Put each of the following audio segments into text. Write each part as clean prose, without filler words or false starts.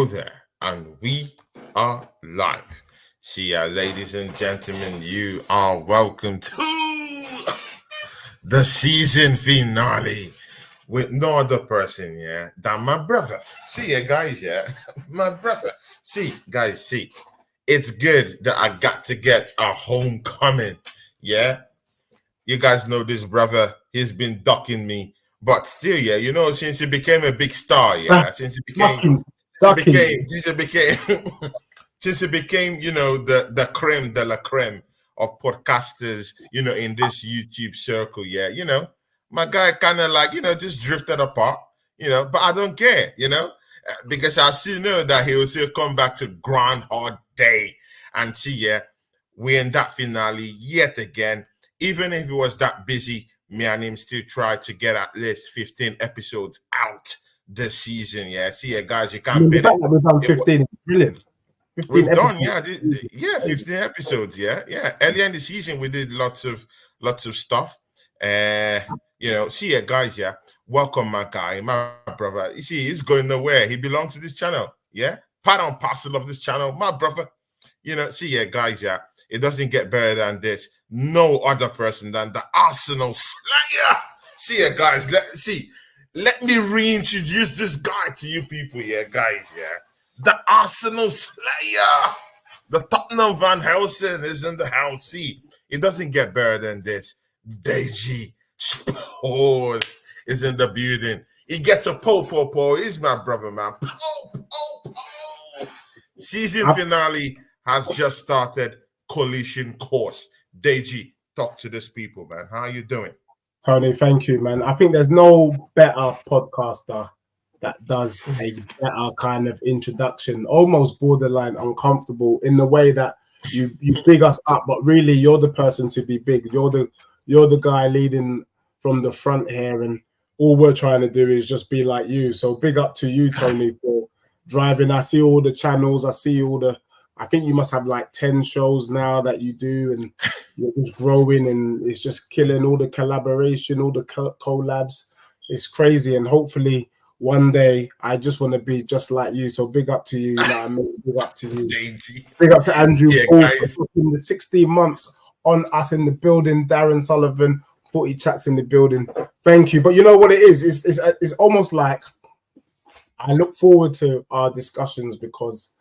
Hello there, and we are live. See ya, ladies and gentlemen, you are welcome to the season finale with no other person, yeah, than my brother. See ya, guys, yeah, my brother. See, guys, see, it's good that I got to get a homecoming, yeah. You guys know this brother, he's been ducking me. But still, yeah, since he became a big star, yeah, Ducking, ducking. since he became since he became, the creme de la creme of podcasters, in this YouTube circle, yeah, my guy kind of like, just drifted apart, but I don't care, because I still know that he will still come back to Groundhog Day and see, yeah, we're in that finale yet again. Even if he was that busy, me and him still tried to get at least 15 episodes out this season. Yeah, see, yeah, guys, you can't The beat fact it. that we've done 15 is brilliant. 15 We've episodes. done, yeah, 15 episodes. Yeah. Earlier in the season, we did lots of stuff. See, yeah, guys, yeah, welcome, my guy, my brother. You see, he's going nowhere. He belongs to this channel. Yeah, part and parcel of this channel, my brother. See, yeah, guys, yeah, it doesn't get better than this. No other person than the Arsenal Slayer. See ya, guys. Let me reintroduce this guy to you people, yeah, guys, yeah. The Arsenal Slayer. The Tottenham Van Helsing is in the house. See, it doesn't get better than this. Deji Sports is in the building. He gets a po. He's my brother, man. Po. Season finale has just started. Collision course. Deji, talk to these people, man. How are you doing? Tony, thank you, man. I think there's no better podcaster that does a better kind of introduction, almost borderline uncomfortable in the way that you big us up, but really you're the person to be big. You're the guy leading from the front here, and all we're trying to do is just be like you. So big up to you, Tony, for driving. I see all the channels. I think you must have like 10 shows now that you do, and you're just growing, and it's just killing. All the collaboration, all the collabs. It's crazy, and hopefully one day I just want to be just like you. So big up to you. You know what I mean? Big up to you. Big up to Andrew Paul for putting the 16 months on us in the building. Darren Sullivan, 40 chats in the building. Thank you. But you know what it is? It's almost like I look forward to our discussions because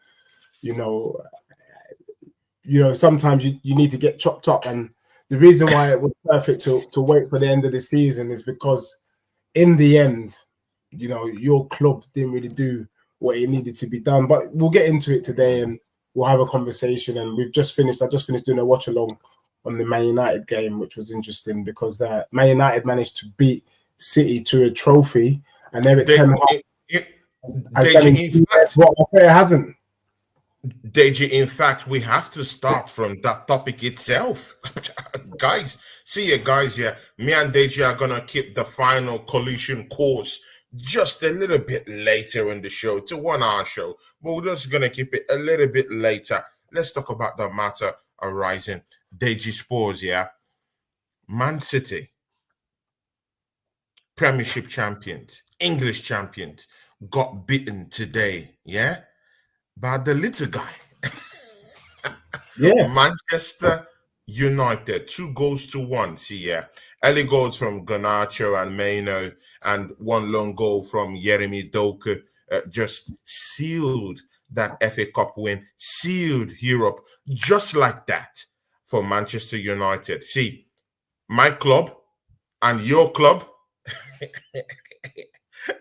sometimes you need to get chopped up, and the reason why it was perfect to wait for the end of the season is because in the end, your club didn't really do what it needed to be done. But we'll get into it today, and we'll have a conversation. And I just finished doing a watch along on the Man United game, which was interesting because Man United managed to beat City to a trophy, and they're at 10. What my player hasn't. Deji, in fact, we have to start from that topic itself. Guys, see you guys here. Me and Deji are going to keep the final collision course just a little bit later in the show, to 1 hour show. But we're just going to keep it a little bit later. Let's talk about the matter arising. Deji Sports, yeah. Man City, Premiership champions, English champions, got beaten today, yeah? By the little guy. Yeah. Manchester United, 2-1. See, yeah. Early goals from Garnacho and Maino, and 1 lone goal from Yeremi Doku just sealed that FA Cup win, sealed Europe just like that for Manchester United. See, my club and your club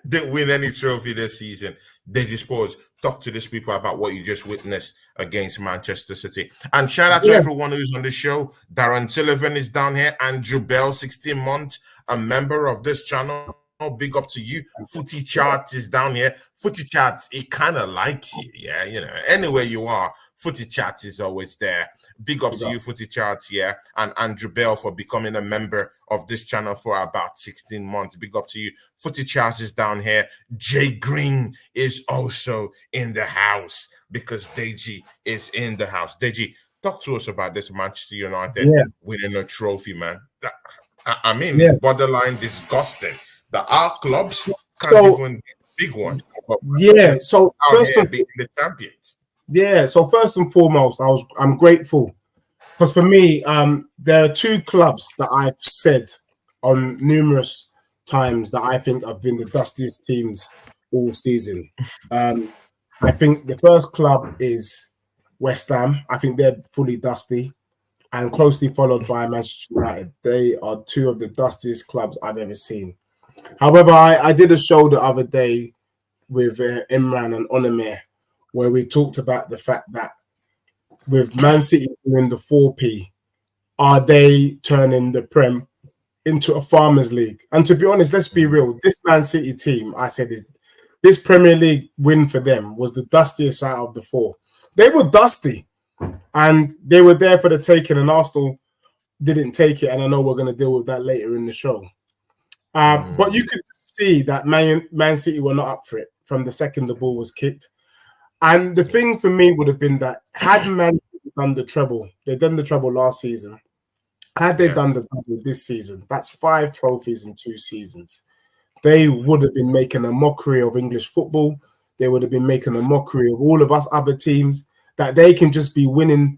didn't win any trophy this season. Deji Sports, talk to these people about what you just witnessed against Manchester City. And shout out to everyone who's on the show. Darren Sullivan is down here. Andrew Bell, 16 months, a member of this channel. Big up to you. Footy Chart is down here. Footy Chart, it kind of likes you. Yeah, anywhere you are, Footy Chat is always there. Big up to you, Footy Charts, yeah. And Andrew Bell for becoming a member of this channel for about 16 months. Big up to you. Footy Charts is down here. Jay Green is also in the house because Deji is in the house. Deji, talk to us about this Manchester United winning a trophy, man. It's borderline disgusting that our clubs can't even get a big one. Yeah. So out here being the champions. first and foremost, I'm grateful because for me, there are two clubs that I've said on numerous times that I think have been the dustiest teams all season. I think the first club is West Ham. I think they're fully dusty, and closely followed by Manchester United. They are two of the dustiest clubs I've ever seen. However, I did a show the other day with Imran and Onamir where we talked about the fact that with Man City doing the 4P, are they turning the Prem into a farmers league? And to be honest, let's be real. This Man City team, I said, this Premier League win for them was the dustiest out of the four. They were dusty, and they were there for the taking, and Arsenal didn't take it. And I know we're going to deal with that later in the show. But you could see that Man City were not up for it from the second the ball was kicked. And the thing for me would have been that had Man City done the treble, they'd done the treble last season. Had they done the double this season, that's 5 trophies in 2 seasons. They would have been making a mockery of English football. They would have been making a mockery of all of us other teams, that they can just be winning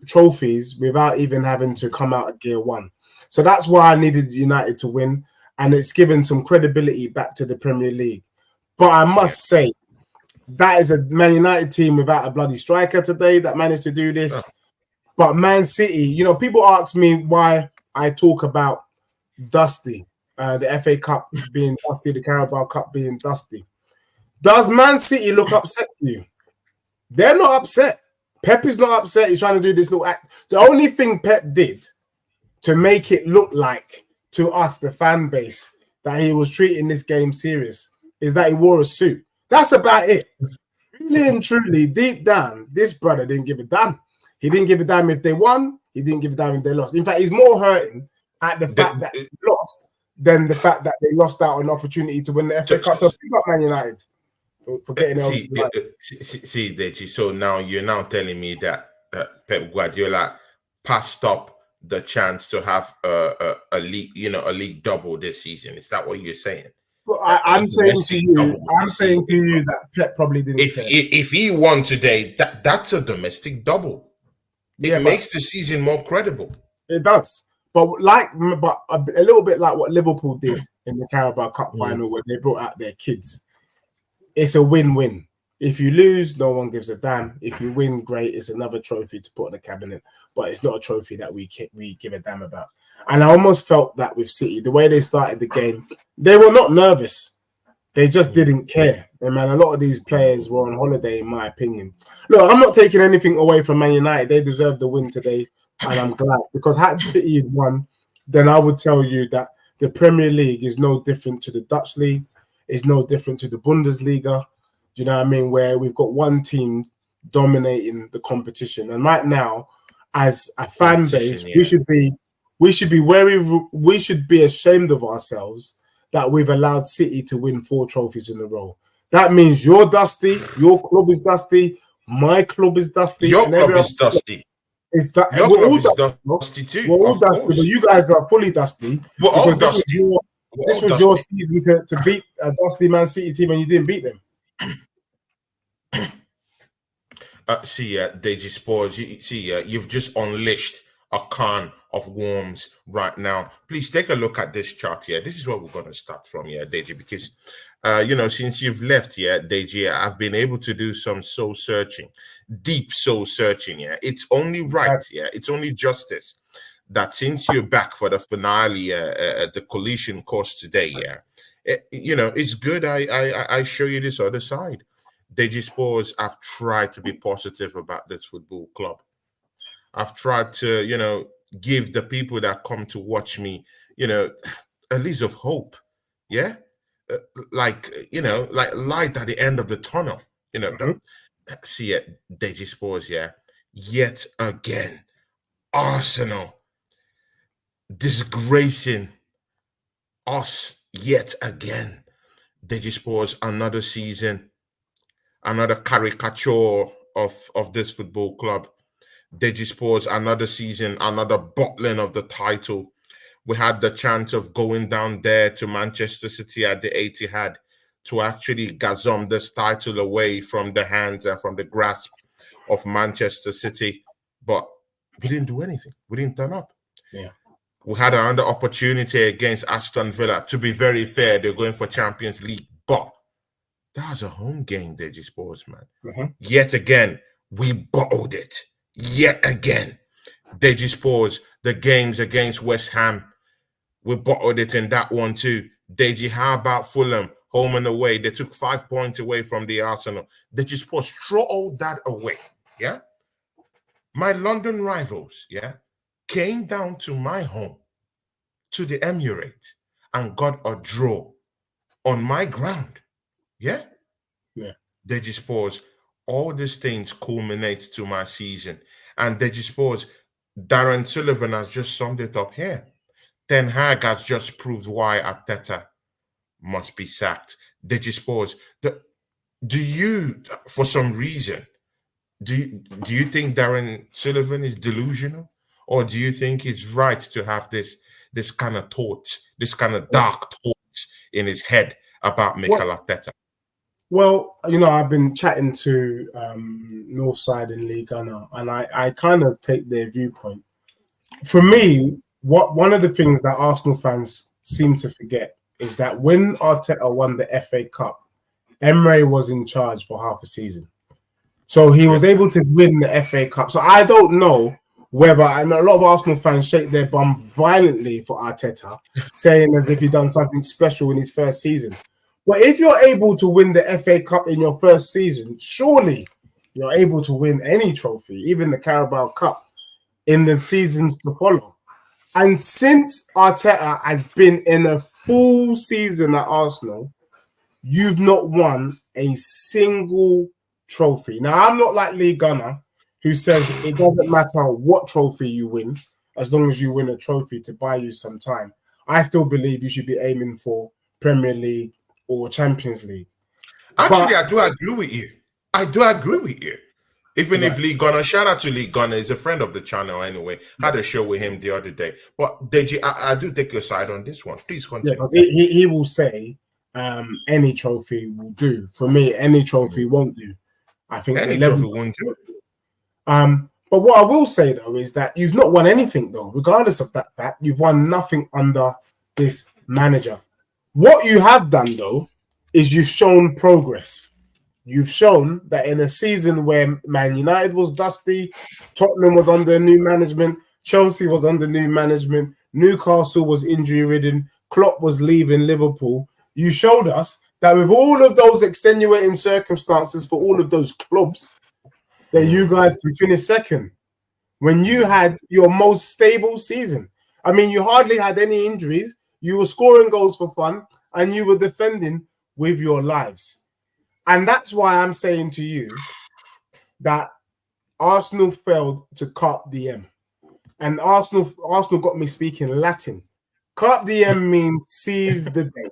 trophies without even having to come out of gear one. So that's why I needed United to win, and it's given some credibility back to the Premier League. But I must say, that is a Man United team without a bloody striker today that managed to do this. Oh. But Man City, you know, people ask me why I talk about dusty, the FA Cup being dusty, the Carabao Cup being dusty. Does Man City look upset to you? They're not upset. Pep is not upset. He's trying to do this little act. The only thing Pep did to make it look like to us, the fan base, that he was treating this game serious is that he wore a suit. That's about it. Really and truly, deep down, this brother didn't give a damn. He didn't give a damn if they won. He didn't give a damn if they lost. In fact, he's more hurting at the fact that they lost than the fact that they lost out on an opportunity to win the FA Cup. So pick up Man United for getting see, Deji. So now you're now telling me that Pep Guardiola passed up the chance to have a league double this season. Is that what you're saying? Well, I'm saying to you that Pep probably didn't. If he won today, that's a domestic double. It makes the season more credible. It does, but a little bit like what Liverpool did in the Carabao Cup final, where they brought out their kids. It's a win-win. If you lose, no one gives a damn. If you win, great. It's another trophy to put in the cabinet, but it's not a trophy that we give a damn about. And I almost felt that with City, the way they started the game, they were not nervous. They just didn't care. And man, a lot of these players were on holiday, in my opinion. Look, I'm not taking anything away from Man United. They deserve the win today, and I'm glad. Because had City won, then I would tell you that the Premier League is no different to the Dutch League. It's no different to the Bundesliga. Do you know what I mean? Where we've got one team dominating the competition. And right now, as a fan base, we should be ashamed of ourselves that we've allowed City to win 4 trophies in a row. That means you're dusty, your club is dusty, my club is dusty. Your club is dusty. Your club is dusty too. We're all dusty, but you guys are fully dusty. We're all dusty. This was your season to beat a dusty Man City team, and you didn't beat them. Deji Sports, you've just unleashed a can of worms right now. Please take a look at this chart here. This is where we're going to start from here, Deji, because since you've left here, Deji, I've been able to do some soul searching, deep soul searching here. It's only right, it's only justice that since you're back for the finale, the collision course today, it's good I show you this other side. Deji Sports, I've tried to be positive about this football club. I've tried to, give the people that come to watch me, at least of hope. Yeah. Like light at the end of the tunnel, See it, Deji Sports, yet again, Arsenal disgracing us yet again. Deji Sports, another season, another caricature of this football club. Deji Sports, another season, another bottling of the title. We had the chance of going down there to Manchester City at the Etihad to actually gazum this title away from the hands and from the grasp of Manchester City. But we didn't do anything. We didn't turn up. Yeah. We had another opportunity against Aston Villa. To be very fair, they're going for Champions League. But that was a home game, Deji Sports, man. Mhm. Yet again, we bottled it. Yet again. Deji Sports, the games against West Ham, we bottled it in that one too. Deji, how about Fulham, home and away? They took 5 points away from the Arsenal. Deji Sports, throw all that away, yeah? My London rivals, yeah, came down to my home, to the Emirates, and got a draw on my ground, yeah? Yeah. Deji Sports, all these things culminate to my season. And Deji Sports, Darren Sullivan has just summed it up here. Ten Hag has just proved why Arteta must be sacked. Deji Sports, do you, for some reason, do you think Darren Sullivan is delusional? Or do you think it's right to have this kind of thoughts, this kind of dark thoughts in his head about Mikel Arteta? Well, I've been chatting to Northside in League Gunner, and I kind of take their viewpoint. For me, one of the things that Arsenal fans seem to forget is that when Arteta won the FA Cup, Emery was in charge for half a season. So he was able to win the FA Cup. So I don't know whether, and a lot of Arsenal fans shake their bum violently for Arteta, saying as if he done something special in his first season. But if you're able to win the FA Cup in your first season, surely you're able to win any trophy, even the Carabao Cup, in the seasons to follow. And since Arteta has been in a full season at Arsenal, you've not won a single trophy. Now, I'm not like Lee Gunner, who says it doesn't matter what trophy you win, as long as you win a trophy to buy you some time. I still believe you should be aiming for Premier League or Champions League. Actually, I do agree with you. Even if Lee Gunner, shout out to Lee Gunner, he's a friend of the channel anyway. Had a show with him the other day. But Deji, I do take your side on this one. Please continue. Yeah, he will say any trophy will do. For me, any trophy won't do. I think any trophy won't do. But what I will say though is that you've not won anything though, regardless of that fact. You've won nothing under this manager. What you have done though is you've shown progress. You've shown that in a season where Man United was dusty, Tottenham was under new management, Chelsea was under new management, Newcastle was injury-ridden, Klopp was leaving Liverpool, you showed us that with all of those extenuating circumstances for all of those clubs, that you guys can finish second when you had your most stable season. I mean, you hardly had any injuries, you were scoring goals for fun, and you were defending with your lives. And that's why I'm saying to you that Arsenal failed to carpe diem. And Arsenal got me speaking Latin. Carpe diem means seize the day.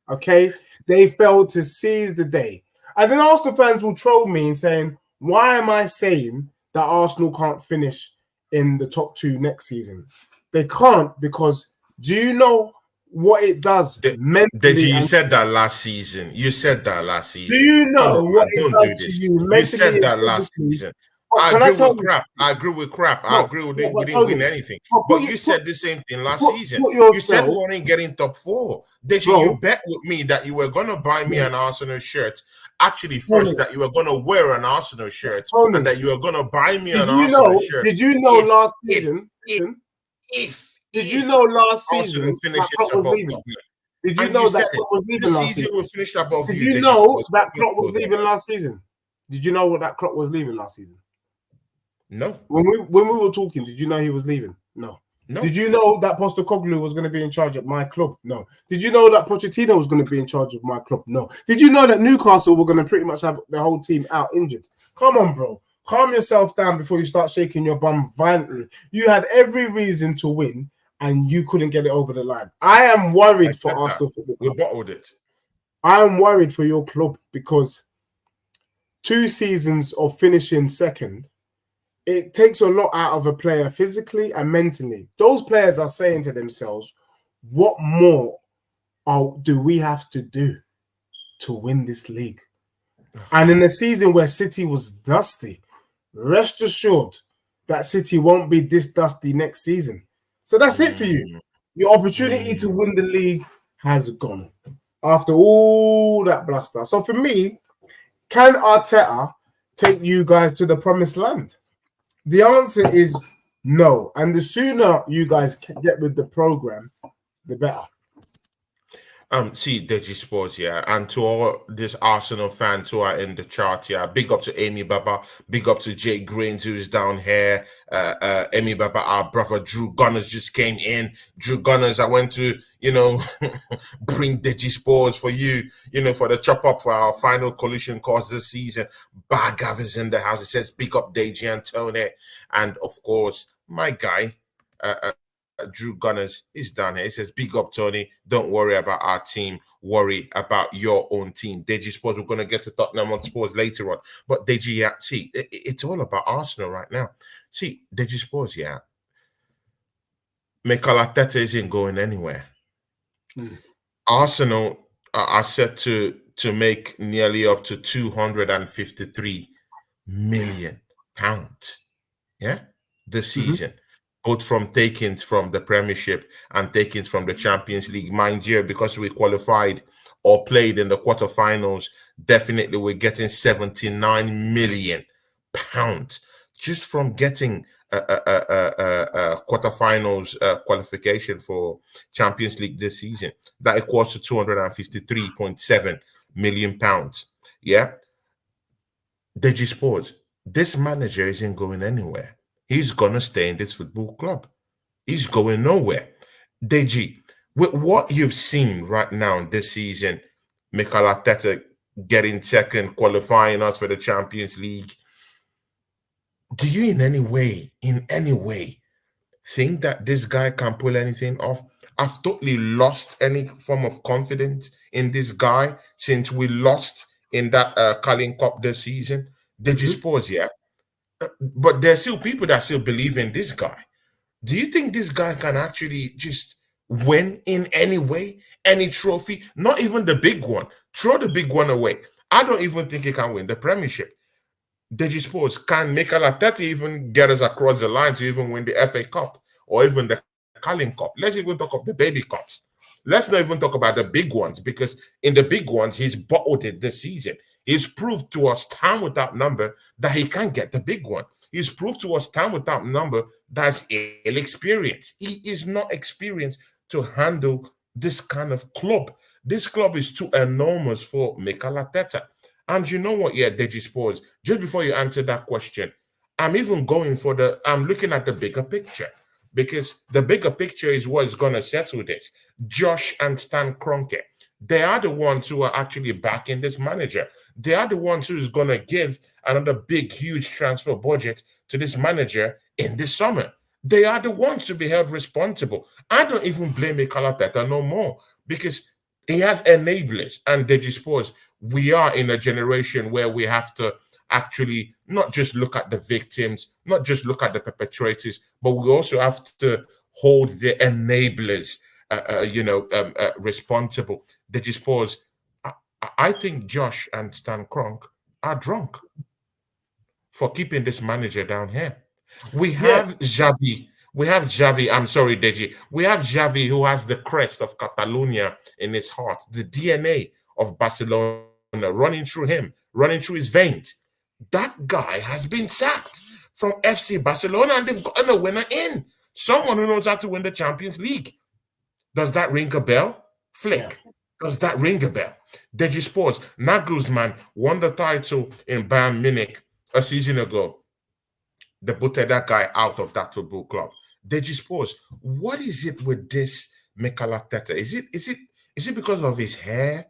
Okay? They failed to seize the day. And then Arsenal fans will troll me and saying, why am I saying that Arsenal can't finish in the top two next season? They can't, because do you know what it does mentally? You said that last season. Do you know what it does to you mentally? You said that last season. I agree with crap. I agree with we didn't win anything. But you said the same thing last season. You said we weren't getting top four. You bet with me that you were going to buy me an Arsenal shirt. Actually, first that you were going to wear an Arsenal shirt and that you were going to buy me an Arsenal shirt. Did you know last season? Did you know last season that Klopp was leaving? Did you know that Klopp was leaving last season? Did you know that Klopp was leaving last season? Did you know what that Klopp was leaving last season? No. When we were talking, did you know he was leaving? No. Did you know that Postecoglou was going to be in charge of my club? No. Did you know that Pochettino was going to be in charge of my club? No. Did you know that Newcastle were going to pretty much have the whole team out injured? Come on, bro. Calm yourself down before you start shaking your bum violently. You had every reason to win, and you couldn't get it over the line. I am worried for Arsenal Football Club. We bottled it. I am worried for your club because 2 seasons of finishing second, it takes a lot out of a player physically and mentally. Those players are saying to themselves, what more do we have to do? to win this league. And in a season where City was dusty, rest assured that City won't be this dusty next season. So that's it for you. Your opportunity to win the league has gone after all that bluster. So for me, can Arteta take you guys to the promised land? The answer is no. And the sooner you guys get with the program, the better. See, Deji Sports, yeah, and to all these Arsenal fans who are in the chat, yeah, big up to Amy Baba, big up to Jake Grains who's down here, Amy Baba, our brother Drew Gunners just came in. Drew Gunners, I went to, bring Deji Sports for you, for the chop up for our final collision course this season. Bagav is in the house. It says big up Deji and Tony, and of course my guy, Drew Gunners is down here. He says, big up, Tony. Don't worry about our team. Worry about your own team. Deji Sports, we're going to get to Tottenham Hotspur later on. But Deji, yeah, see, it's all about Arsenal right now. See, Deji Sports, yeah. Mikel Arteta isn't going anywhere. Arsenal are set to make nearly up to £253 million. Yeah, this season. Both from takings from the Premiership and takings from the Champions League. Mind you, because we qualified or played in the quarterfinals, definitely we're getting £79 million just from getting a quarterfinals qualification for Champions League this season. That equals to £253.7 million. Yeah. Deji Sports, this manager isn't going anywhere. He's going to stay in this football club. He's going nowhere. Deji, with what you've seen right now this season, Mikel Arteta getting second, qualifying us for the Champions League, do you in any way think that this guy can pull anything off? I've totally lost any form of confidence in this guy since we lost in that Carling Cup this season. Deji Sports, yeah? But there's still people that still believe in this guy. Do you think this guy can actually just win in any way, any trophy? Not even the big one. Throw the big one away. I don't even think he can win the Premiership. Deji Sports, can Mikel Arteta even get us across the line to even win the FA Cup or even the Carling Cup? Let's even talk of the baby cups. Let's not even talk about the big ones, because in the big ones, he's bottled it this season. He's proved to us time without number that he can't get the big one. He's proved to us time without number that's ill experience. He is not experienced to handle this kind of club. This club is too enormous for Mikel Arteta. And you know what, yeah, Deji Sports, just before you answer that question, I'm looking at the bigger picture, because the bigger picture is what is going to settle this. Josh and Stan Kroenke, they are the ones who are actually backing this manager. They are the ones who is going to give another big, huge transfer budget to this manager in this summer. They are the ones to be held responsible. I don't even blame Mikel Arteta no more, because he has enablers. And Deji Sports, we are in a generation where we have to actually not just look at the victims, not just look at the perpetrators, but we also have to hold the enablers responsible. Deji Sports, I think Josh and Stan Kroenke are drunk for keeping this manager down here. We have Xavi. I'm sorry, Deji. We have Xavi, who has the crest of Catalonia in his heart, the DNA of Barcelona running through him, running through his veins. That guy has been sacked from FC Barcelona, and they've gotten a winner in. Someone who knows how to win the Champions League. Does that ring a bell? Flick. Yeah. Does that ring a bell? Deji Sports, Nagelsmann won the title in Bayern Munich a season ago. They booted that guy out of that football club. Deji Sports, what is it with this Mikel Arteta? Is it because of his hair?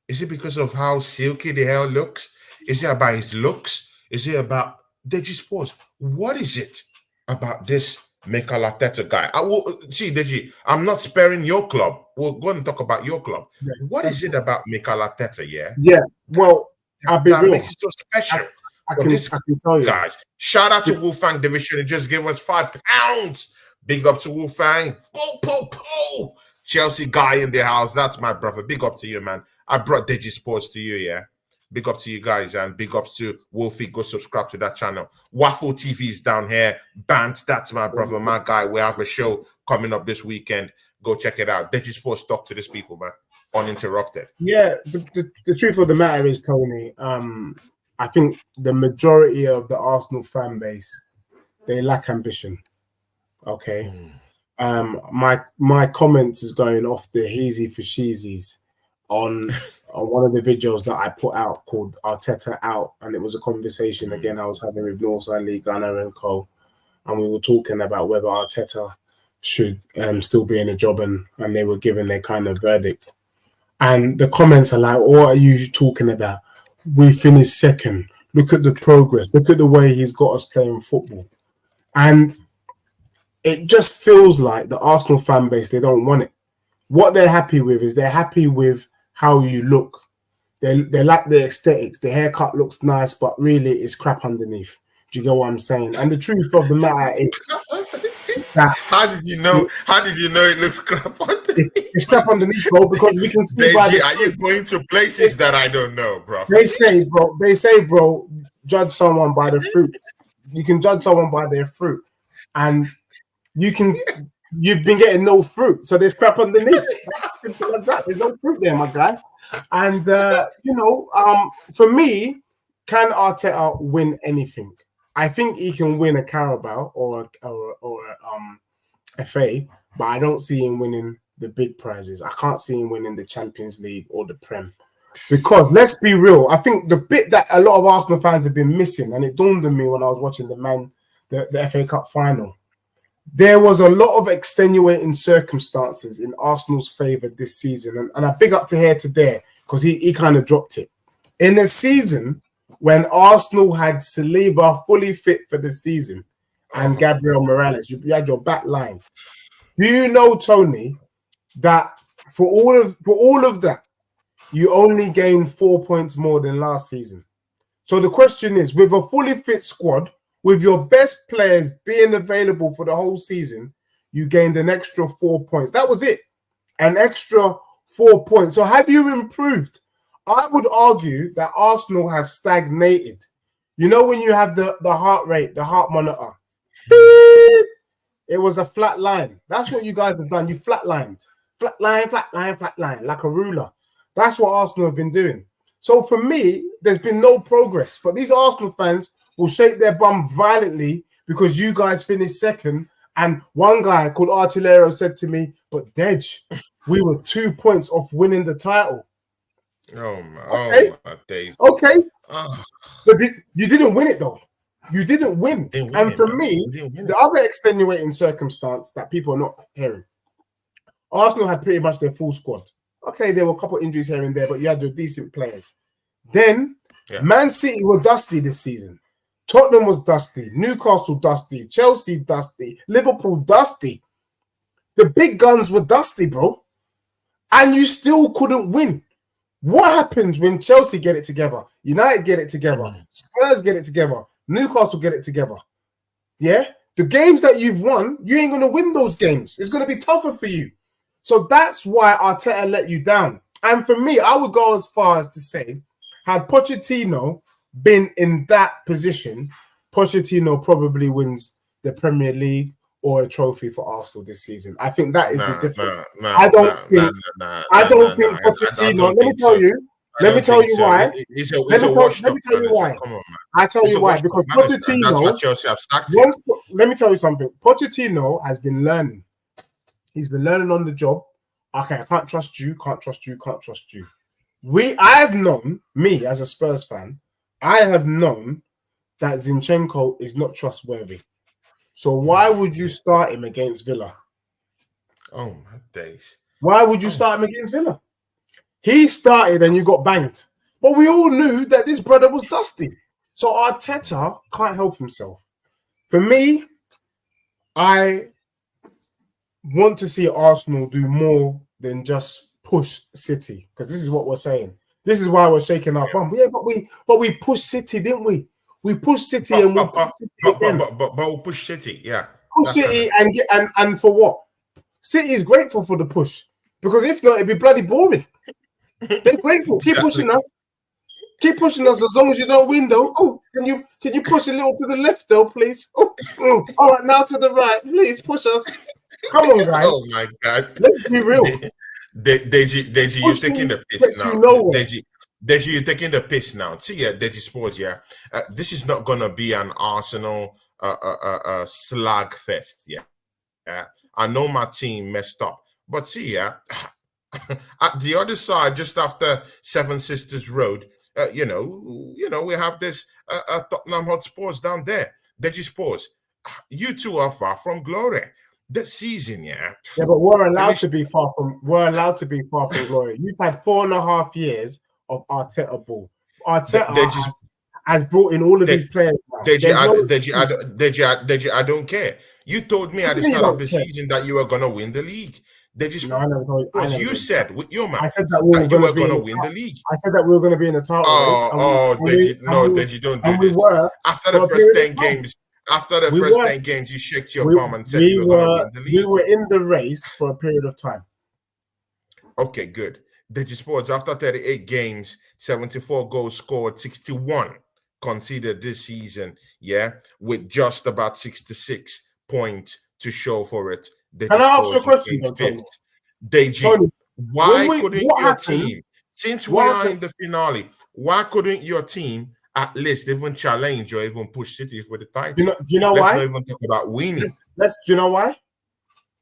Is it because of how silky the hair looks? Is it about his looks? Is it about Deji Sports? What is it about this Mikel Arteta guy? I will see, Deji. I'm not sparing your club. We're going to talk about your club. Yeah, what is it about Mikel Arteta? Yeah. Well, that makes it so special. I can tell you, guys. Shout out to Wolfgang Division. It just gave us £5. Big up to Wolfgang. Po. Chelsea guy in the house. That's my brother. Big up to you, man. I brought Deji Sports to you, yeah. Big up to you guys and big up to Wolfie. Go subscribe to that channel. Waffle TV is down here. Bant, that's my brother, my guy. We have a show coming up this weekend. Go check it out. Deji Sports, talk to these people, man. Uninterrupted. Yeah, the truth of the matter is, Tony, I think the majority of the Arsenal fan base, they lack ambition. Okay. My comments is going off the heezy for sheezies on one of the videos that I put out called Arteta Out, and it was a conversation again I was having with Northside League, Gunnar and Co, and we were talking about whether Arteta should still be in a job, and they were giving their kind of verdict. And the comments are like, what are you talking about? We finished second. Look at the progress. Look at the way he's got us playing football. And it just feels like the Arsenal fan base, they don't want it. What they're happy with is they're happy with how you look. They like the aesthetics. The haircut looks nice, but really it's crap underneath. Do you get what I'm saying? And the truth of the matter is that How did you know it looks crap underneath? It's crap underneath, bro, because we can see by Deji, are you going to places that I don't know, bro? They say, bro, judge someone by the fruits. You can judge someone by their fruit. And you've been getting no fruit. So there's crap underneath. There's no fruit there, my guy. And for me, can Arteta win anything? I think he can win a Carabao or FA, but I don't see him winning the big prizes. I can't see him winning the Champions League or the Prem. Because let's be real, I think the bit that a lot of Arsenal fans have been missing, and it dawned on me when I was watching the FA Cup final, there was a lot of extenuating circumstances in Arsenal's favour this season. And I big up to here today because he kind of dropped it. In a season when Arsenal had Saliba fully fit for the season and Gabriel Morales, you had your back line. Do you know, Tony, that for all of that, you only gained 4 points more than last season? So the question is, with a fully fit squad, with your best players being available for the whole season, you gained an extra 4 points. That was it. An extra 4 points. So have you improved? I would argue that Arsenal have stagnated. You know when you have the heart rate, the heart monitor, it was a flat line. That's what you guys have done. You flatlined. Flat line, like a ruler. That's what Arsenal have been doing. So for me, there's been no progress. But these Arsenal fans will shake their bum violently because you guys finished second. And one guy called Artillero said to me, but Dej, we were 2 points off winning the title. Oh my days. Okay. But you didn't win it though. You didn't win. For me, the other extenuating circumstance that people are not hearing, Arsenal had pretty much their full squad. Okay, there were a couple of injuries here and there, but you had the decent players. Then Man City were dusty this season. Tottenham was dusty. Newcastle dusty. Chelsea dusty. Liverpool dusty. The big guns were dusty, bro. And you still couldn't win. What happens when Chelsea get it together? United get it together. Spurs get it together. Newcastle get it together. Yeah? The games that you've won, you ain't going to win those games. It's going to be tougher for you. So that's why Arteta let you down. And for me, I would go as far as to say, had Pochettino been in that position, Pochettino probably wins the Premier League or a trophy for Arsenal this season. I think that is the difference. I don't think Pochettino. Let me tell you why. Come on, man. I tell you why. Because Pochettino. That's what Chelsea have stacked. Let me tell you something. Pochettino has been learning. He's been learning on the job. Okay, I can't trust you. I've known, me as a Spurs fan, I have known that Zinchenko is not trustworthy. So why would you start him against Villa? Oh my days. Why would you start him against Villa? He started and you got banged. But we all knew that this brother was dusty. So Arteta can't help himself. For me, I want to see Arsenal do more than just push City. Because this is what we're saying. This is why we're shaking our bum. Yeah, but we pushed City, didn't we? We pushed City and we pushed City again. But we pushed City, yeah. Push City and for what? City is grateful for the push. Because if not, it'd be bloody boring. They're grateful. Keep Exactly. pushing us. Keep pushing us as long as you don't win, though. Oh, can you push a little to the left, though, please? Oh, all right, now to the right. Please push us. Come on, guys. Oh my God. Let's be real. Deji, you're taking the piss Gets now. you nowhere. Deji, you're taking the piss now. See, Deji Sports, yeah. This is not gonna be an Arsenal slag fest, yeah. I know my team messed up, but see, yeah, at the other side, just after Seven Sisters Road, you know, we have this Tottenham Hotspurs down there. Deji Sports, you two are far from glory. This season, yeah. Yeah, but we're allowed to be far from glory. You've had 4.5 years of Arteta ball. Arteta has brought in all of these players. Deji, I don't care. You told me at the start of the season that you were gonna win the league. No, I never told you. You said with your mouth. I said that we were going to win the league. I said that we were going to be in the title race. Deji, don't do this. After the first 10 games, you shook your bum and said you were going to win the league. We were in the race for a period of time. Okay, good. Deji Sports, after 38 games, 74 goals scored, 61 conceded this season, yeah, with just about 66 points to show for it. Can I ask you a question, Tony? Deji, why couldn't your team, since we are in the finale, why couldn't your team at least even challenge or even push City for the title? Do you know why? Let's not even talk about winning. Do you know why?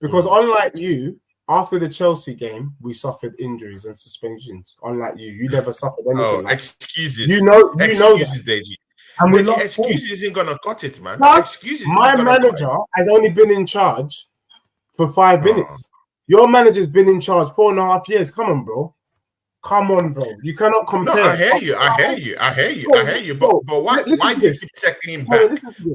Because unlike you, after the Chelsea game, we suffered injuries and suspensions. Unlike you never suffered anything. Oh, excuses. You know excuses, that. Deji. And Deji, excuses isn't gonna cut it, man. Plus, excuses. My manager has only been in charge for 5 minutes. Your manager's been in charge 4.5 years. Come on, bro. You cannot compare. No, I hear you. But why do you keep circling back?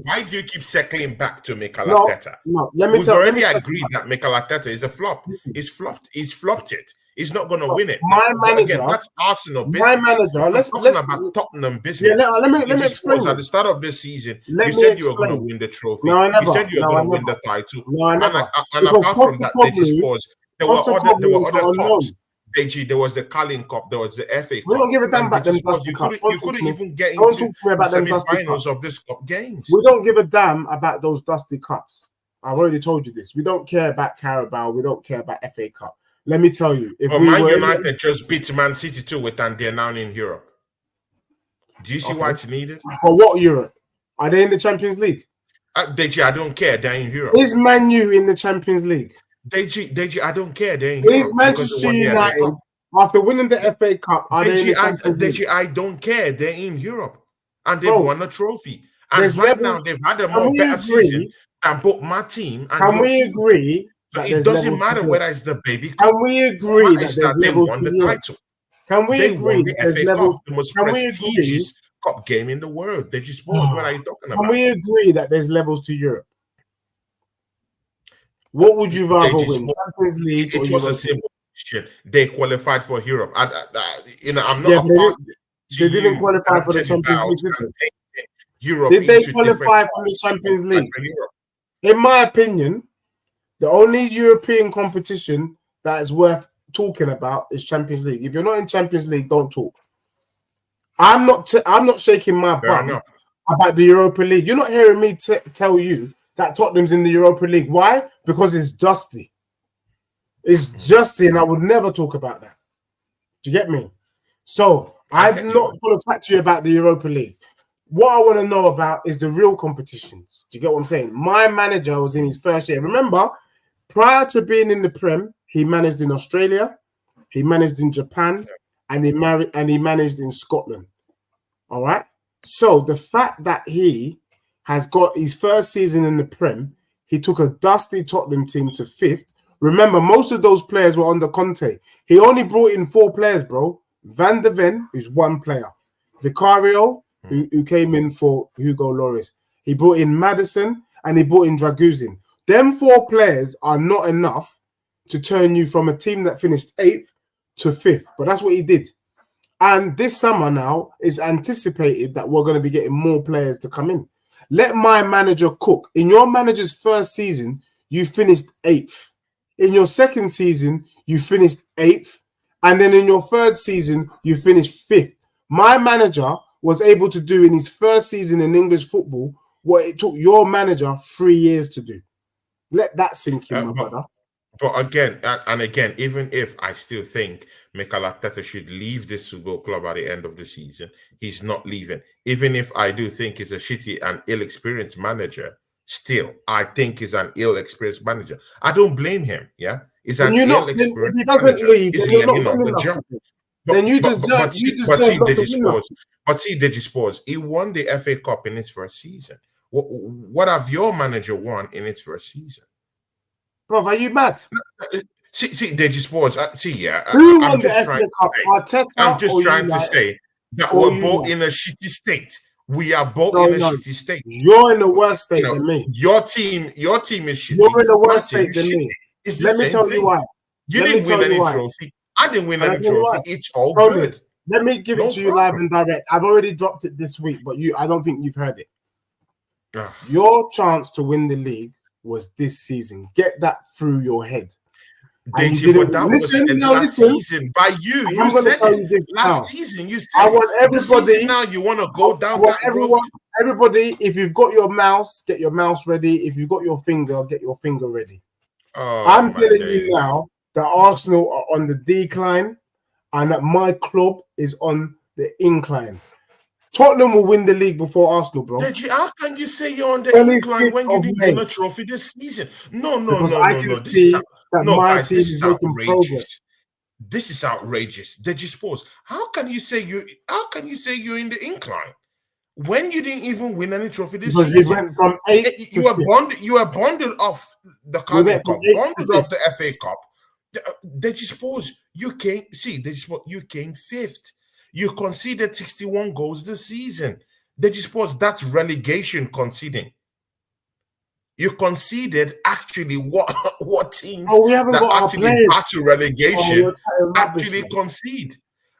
Why do you keep circling back to Mikel Arteta? No, We've already agreed that Mikel Arteta is a flop. He's flopped. He's flopped it. He's not going to win it. My manager, again, that's Arsenal business. My manager, let's about Tottenham business. Yeah, let me explain. At the start of this season, you said you were going to win the trophy. No, I never. You said you were going to win the title. No, I never. And apart from that, they just paused. There were other cups. Deji, there was the Carling Cup, there was the FA Cup. We don't give a damn about them dusty cups. You couldn't even get into the semi-finals of this cup games. We don't give a damn about those dusty cups. I've already told you this. We don't care about Carabao. We don't care about FA Cup. Let me tell you. If Man United just beat Man City 2 and they're now in Europe. Do you see why it's needed? For what Europe? Are they in the Champions League? Deji, I don't care. They're in Europe. Is Man U in the Champions League? Deji, I don't care. They're in Is Manchester United, after winning the FA Cup, are they in the Champions League? Deji, I don't care. They're in Europe. And they've won a trophy. And right now, they've had a more better season than both my team and Can we agree? It doesn't matter whether it's the baby cup. Can we agree that they won the title? Can we agree that there's levels? The most prestigious cup game in the world. They just what are you talking about? Can we agree that there's levels to Europe? What would you rather win, Champions League or It was a simple question. They qualified for Europe. I'm not. Yeah, they didn't qualify for the Champions League. Europe. Did they qualify for the Champions League? In my opinion, the only European competition that is worth talking about is Champions League. If you're not in Champions League, don't talk. I'm not shaking my bum about the Europa League. You're not hearing me tell you that Tottenham's in the Europa League. Why? Because it's dusty. It's dusty, and I would never talk about that. Do you get me? So I'm not going to chat to you about the Europa League. What I want to know about is the real competitions. Do you get what I'm saying? My manager was in his first year. Remember, prior to being in the Prem, he managed in Australia, he managed in Japan, and he managed in Scotland. All right. So the fact that he has got his first season in the Prem, he took a dusty Tottenham team to 5th. Remember, most of those players were under Conte. He only brought in 4 players, bro. Van de Ven, who's 1 player. Vicario, who came in for Hugo Lloris. He brought in Maddison and he brought in Draguzin. Them 4 players are not enough to turn you from a team that finished 8th to 5th. But that's what he did. And this summer now is anticipated that we're going to be getting more players to come in. Let my manager cook. In your manager's first season, you finished 8th. In your second season, you finished 8th. and then in your third season, you finished 5th. My manager was able to do in his first season in English football what it took your manager 3 years to do. Let that sink in, my brother. But again, and again, even if I still think Mikel Arteta should leave this football club at the end of the season, he's not leaving. Even if I do think he's a shitty and ill-experienced manager, still, I think he's an ill-experienced manager. I don't blame him, yeah? He's an ill-experienced manager. If he doesn't leave, he's then you're not learning on the winning job. nothing. Then you deserve not to win nothing. But see, Deji Sports, he won the FA Cup in his first season. What have your manager won in its first season? Bro, are you mad? See, Deji Sports. Who won the FA Cup? Arteta. I'm just trying to say that we're both in a shitty state. We are both in a shitty state. You're in a worse state than me. Your team is shitty. You're in a worse state than me. Let me tell you why. You didn't win any trophy. I didn't win any trophy. It's all good. Let me give it to you live and direct. I've already dropped it this week, but I don't think you've heard it. Your chance to win the league was this season. Get that through your head. But that was last season by you. You said it last season. You said I want everybody now. You want to go down that road. Everybody, if you've got your mouse, get your mouse ready. If you've got your finger, get your finger ready. I'm telling you now that Arsenal are on the decline, and that my club is on the incline. Tottenham will win the league before Arsenal, bro. Deji, how can you say you're on the incline when you didn't win a trophy this season? No. Guys, this is outrageous. This is outrageous. Deji Sports, how can you say you're in the incline when you didn't even win any trophy this season? You went from 8 you were bonded off the Carling Cup, bonded off the FA Cup. Deji Sports, you came 5th. You conceded 61 goals this season. Deji Sports, that's relegation conceding. You conceded actually what teams that actually battle relegation actually concede.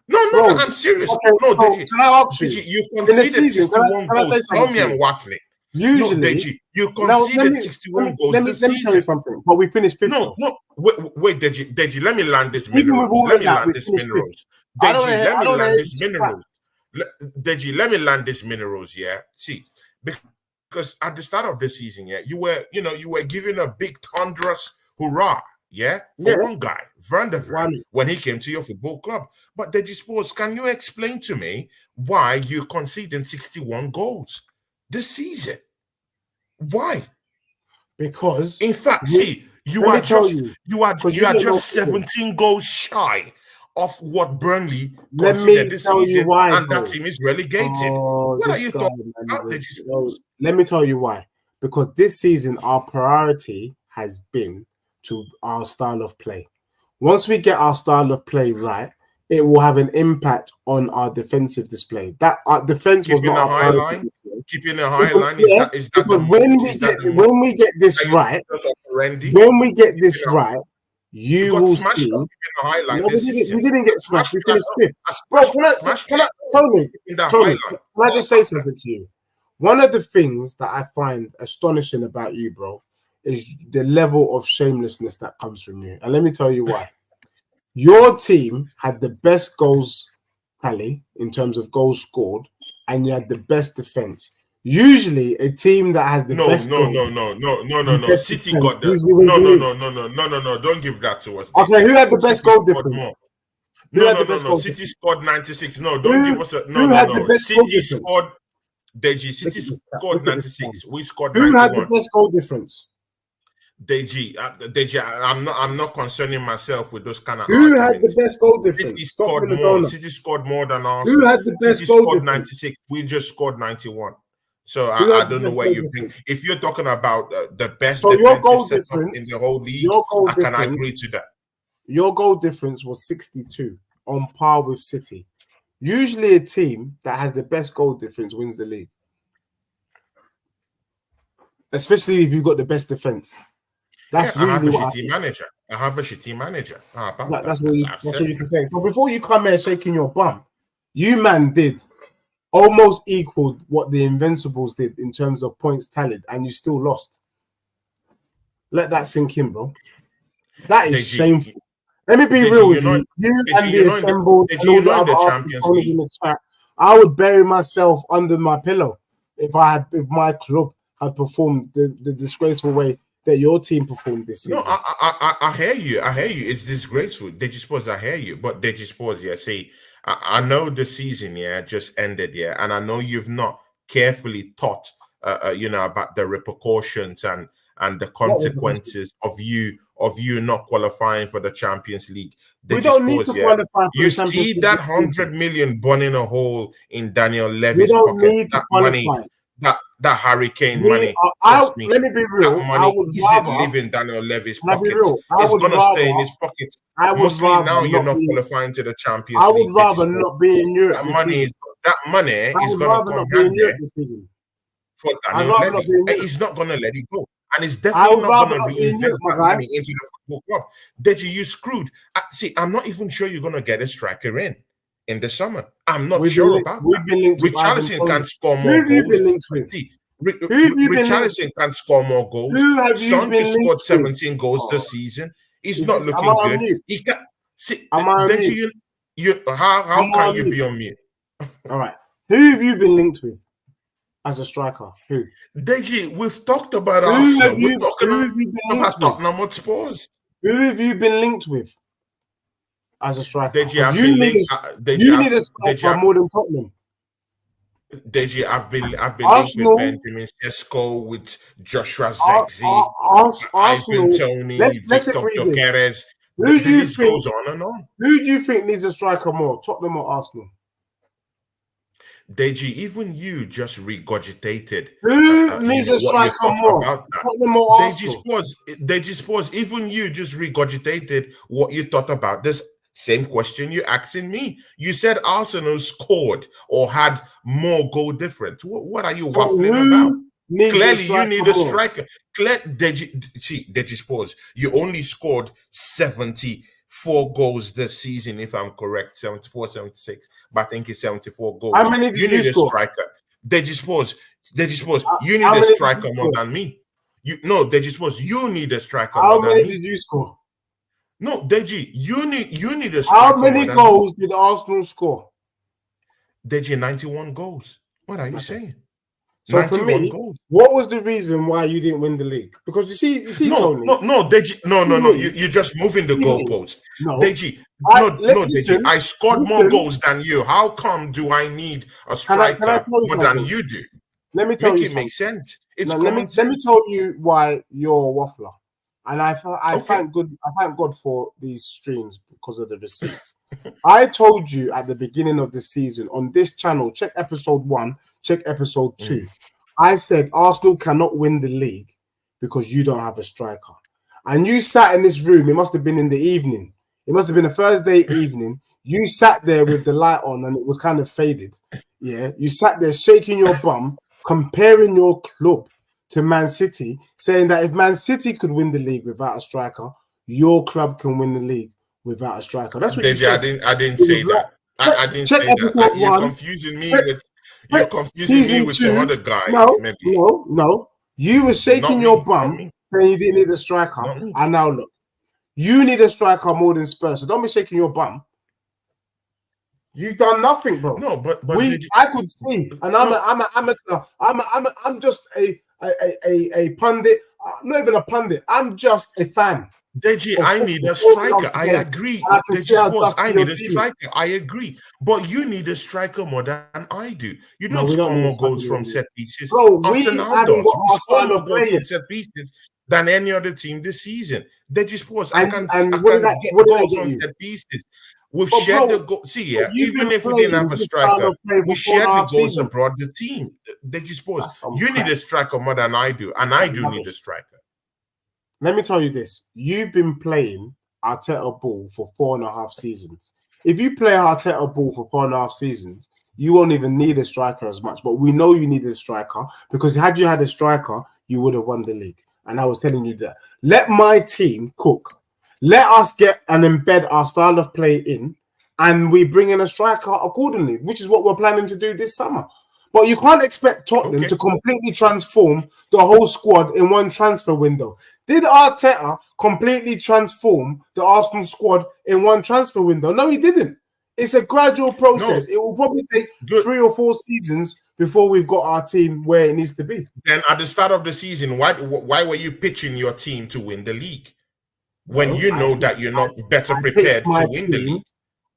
No, I'm serious. Okay, no, Deji, can I ask you conceded 61 goals. Tell me I'm waffling. Usually, no, Deji, you conceded 61 goals this season. Let me tell you something. But we finished 5th. No, wait, Deji, let me land this minerals. Deji, let me land this minerals. Yeah, see, because at the start of the season, yeah, you were giving a big thunderous hurrah, for one guy, Van der Ven, when he came to your football club. But Deji Sports, can you explain to me why you're conceding 61 goals this season? Why? Because in fact, you are just 17 goals shy of what Burnley considered this season, and that team is relegated. What are you talking about? Let me tell you why. Because this season, our priority has been to our style of play. Once we get our style of play right, it will have an impact on our defensive display. That our defense was not a high line. Keeping a high line is that because when we get this right, you will see. We didn't get smashed. We finished 5th. Bro, can I just say something to you? One of the things that I find astonishing about you, bro, is the level of shamelessness that comes from you. And let me tell you why. Your team had the best goals tally in terms of goals scored, and you had the best defense. Usually, a team that has the best No. City got that. No. Don't give that to us. Okay, who had the best goal difference? No. City scored 96. No, don't give us a no. City scored. Deji, City scored 96. We scored 91. Who had the best goal difference? Deji, I'm not concerning myself with those kind of. Who had the best goal difference? City scored more than us. Who had the best goal difference? 96. We just scored 91. So I don't know what you think. If you're talking about the best defensive setup in the whole league, I can agree to that. Your goal difference was 62, on par with City. Usually, a team that has the best goal difference wins the league, especially if you've got the best defense. That's really I have a shitty manager. I have a shitty manager. That's what you can say. So before you come here shaking your bum, you man did almost equaled what the Invincibles did in terms of points tallied, and you still lost. Let that sink in, bro. That is shameful. Let me be Deji, real with you're not. you. You Deji, and you're the not in the. assembled Deji, and all you're the not in other the Arsenal Champions owners in League. the chat. I would bury myself under my pillow if my club had performed the disgraceful way that your team performed this No, season. I hear you. I hear you. It's disgraceful. Deji Sports, I hear you. But Deji Sports, yeah, see, I know the season, yeah, just ended, yeah, and I know you've not carefully thought, about the repercussions and the consequences of you not qualifying for the Champions League. We Deji don't need Sports, to yeah, qualify for you the Champions see League that this season. 100 million burning a hole in Daniel We Levy's don't pocket. need to That money, qualify. that hurricane money. Trust me, Let me be that real. I money would isn't rather. leaving Daniel Levy's Can I be pocket. real? It's gonna stay in his pocket. I would Mostly rather now you're not not be. qualifying to the I Champions would League. rather not be in Europe That this money season. is that money I is would gonna rather come not be in Europe handy this season. for I'd Daniel rather not Levy. be in Europe. He's not gonna let it go. And he's I definitely would not rather gonna not be in reinvest Europe, my that guy. money into the football club. Deji, you screwed. See, I'm not even sure you're gonna get a striker in the summer. I'm not sure about that. We've been linked with Ivan Richarlison Toney. can score Who more have you goals. been linked with? See, Who have you been linked Richarlison can score more goals. Who have you Son been just linked scored with? 17 goals Oh, this season. He's is not this, am I looking on good. mute? He can see. Am I on Deji, mute? how can you be on mute? All right. Who have you been linked with as a striker? Who? Deji, we've talked about Who Arsenal. have We're you talking been linked about with? Tottenham Hotspurs. Who have you been linked with as a striker? Deji, Because I've been linked. you need a striker more than Tottenham. Deji, I've been linked with Arsenal, Benjamin Sesko, with Joshua Zexi, Ivan Arsenal. Toney, Let's Victor agree this. Gyökeres. Who The do you list think? goes on and on. Who do you think needs a striker more, Tottenham or Arsenal? Deji, even you just regurgitated Who needs a what you striker thought more, about that. Tottenham or Arsenal? Deji Sports, even you just regurgitated what you thought about this same question you're asking me. You said Arsenal scored or had more goal difference. What are you waffling about? Clearly, you need a striker. Deji Sports, you only scored 74 goals this season, if I'm correct, 74, 76, but I think it's 74 goals. How many did you need score? A striker. Deji Sports, you need a striker more than me. Deji Sports, you need a striker more than me. How many did you score? No, Deji, you need a striker. How many goals did Arsenal score? Deji, 91 goals. What are you saying? So for me, goals. What was the reason why you didn't win the league? Because you see, Tony. Deji, no. You're just moving the goalpost. No, Deji, Deji. I scored more goals than you. How come do I need a striker more than you do? Let me tell you something. Make sense. It's let me tell you why you're a waffler. And I thank God for these streams because of the receipts. I told you at the beginning of the season on this channel, check episode 1, check episode 2. I said Arsenal cannot win the league because you don't have a striker. And you sat in this room, it must have been in the evening. It must have been a Thursday evening. You sat there with the light on and it was kind of faded. Yeah, you sat there shaking your bum, comparing your club to Man City, saying that if Man City could win the league without a striker, your club can win the league without a striker. That's what you said. I didn't say that. I didn't say that. You're confusing me with some other guy. No. You were shaking your bum saying you didn't need a striker. And now look, you need a striker more than Spurs. So don't be shaking your bum. You've done nothing, bro. No, but I could see, and I'm an amateur. I'm just a pundit. I'm not even a pundit. I'm just a fan. Deji, I need a striker. I agree. I need a striker. I agree. But you need a striker more than I do. You don't score more goals from set pieces. Bro, we score more goals from set pieces than any other team this season. Deji Sports, I can get goals from set pieces. We've shared the goal. See, yeah, even if we didn't have a striker, we shared the goals abroad the team. Deji Sports, you need a striker more than I do, and I do need a striker. Let me tell you this. You've been playing Arteta ball for 4.5 seasons. If you play Arteta ball for 4.5 seasons, you won't even need a striker as much. But we know you need a striker because had you had a striker, you would have won the league. And I was telling you that. Let my team cook. Let us get and embed our style of play in, and we bring in a striker accordingly, which is what we're planning to do this summer. But you can't expect Tottenham to completely transform the whole squad in one transfer window. Did Arteta completely transform the Arsenal squad in one transfer window? No, he didn't. It's a gradual process. It will probably take 3 or 4 seasons before we've got our team where it needs to be. Then at the start of the season, why were you pitching your team to win the league when you know that you're not better prepared to win the league?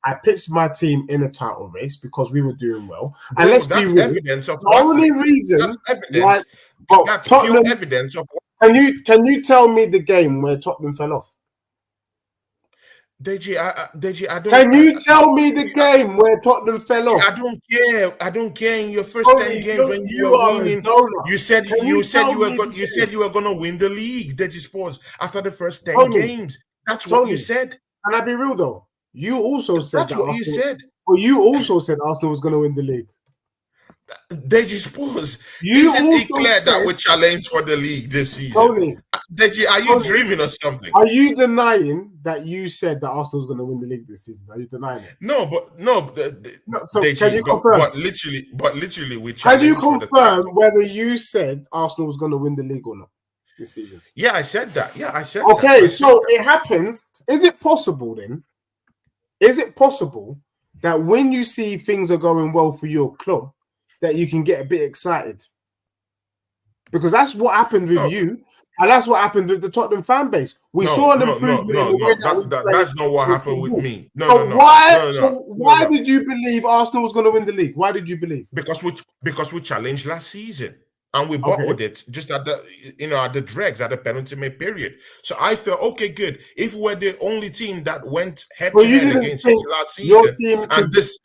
I pitched my team in a title race because we were doing well. And let's be real, evidence of the only reason that's evidence. That's Tottenham, pure evidence of. Can you tell me the game where Tottenham fell off? Deji, I don't. Can you tell me the game where Tottenham fell off? I don't care. I don't care. In your first 10 games when you were winning, you said you were going to win the league. Deji Sports after the first 10 games. That's what you said. Can I be real though? You also said that's what you said. Well, you also said Arsenal was going to win the league. Deji Sports, isn't it clear that we challenge for the league this season? Tony, Deji, are you dreaming of something? Are you denying that you said that Arsenal was going to win the league this season? Are you denying it? No. So Deji, can you confirm? But literally, we challenge. Can you confirm whether you said Arsenal was going to win the league or not this season? Yeah, I said that. Yeah, I said. Okay, so it happened. Is it possible then? Is it possible that when you see things are going well for your club, that you can get a bit excited? Because that's what happened with you, and that's what happened with the Tottenham fan base. We saw an improvement in the way that's not what happened with me. Why did you believe Arsenal was going to win the league? Why did you believe? Because we challenged last season. And we bottled it just at the dregs at the penultimate period. So I felt okay, good. If we're the only team that went head to head against City last season, and this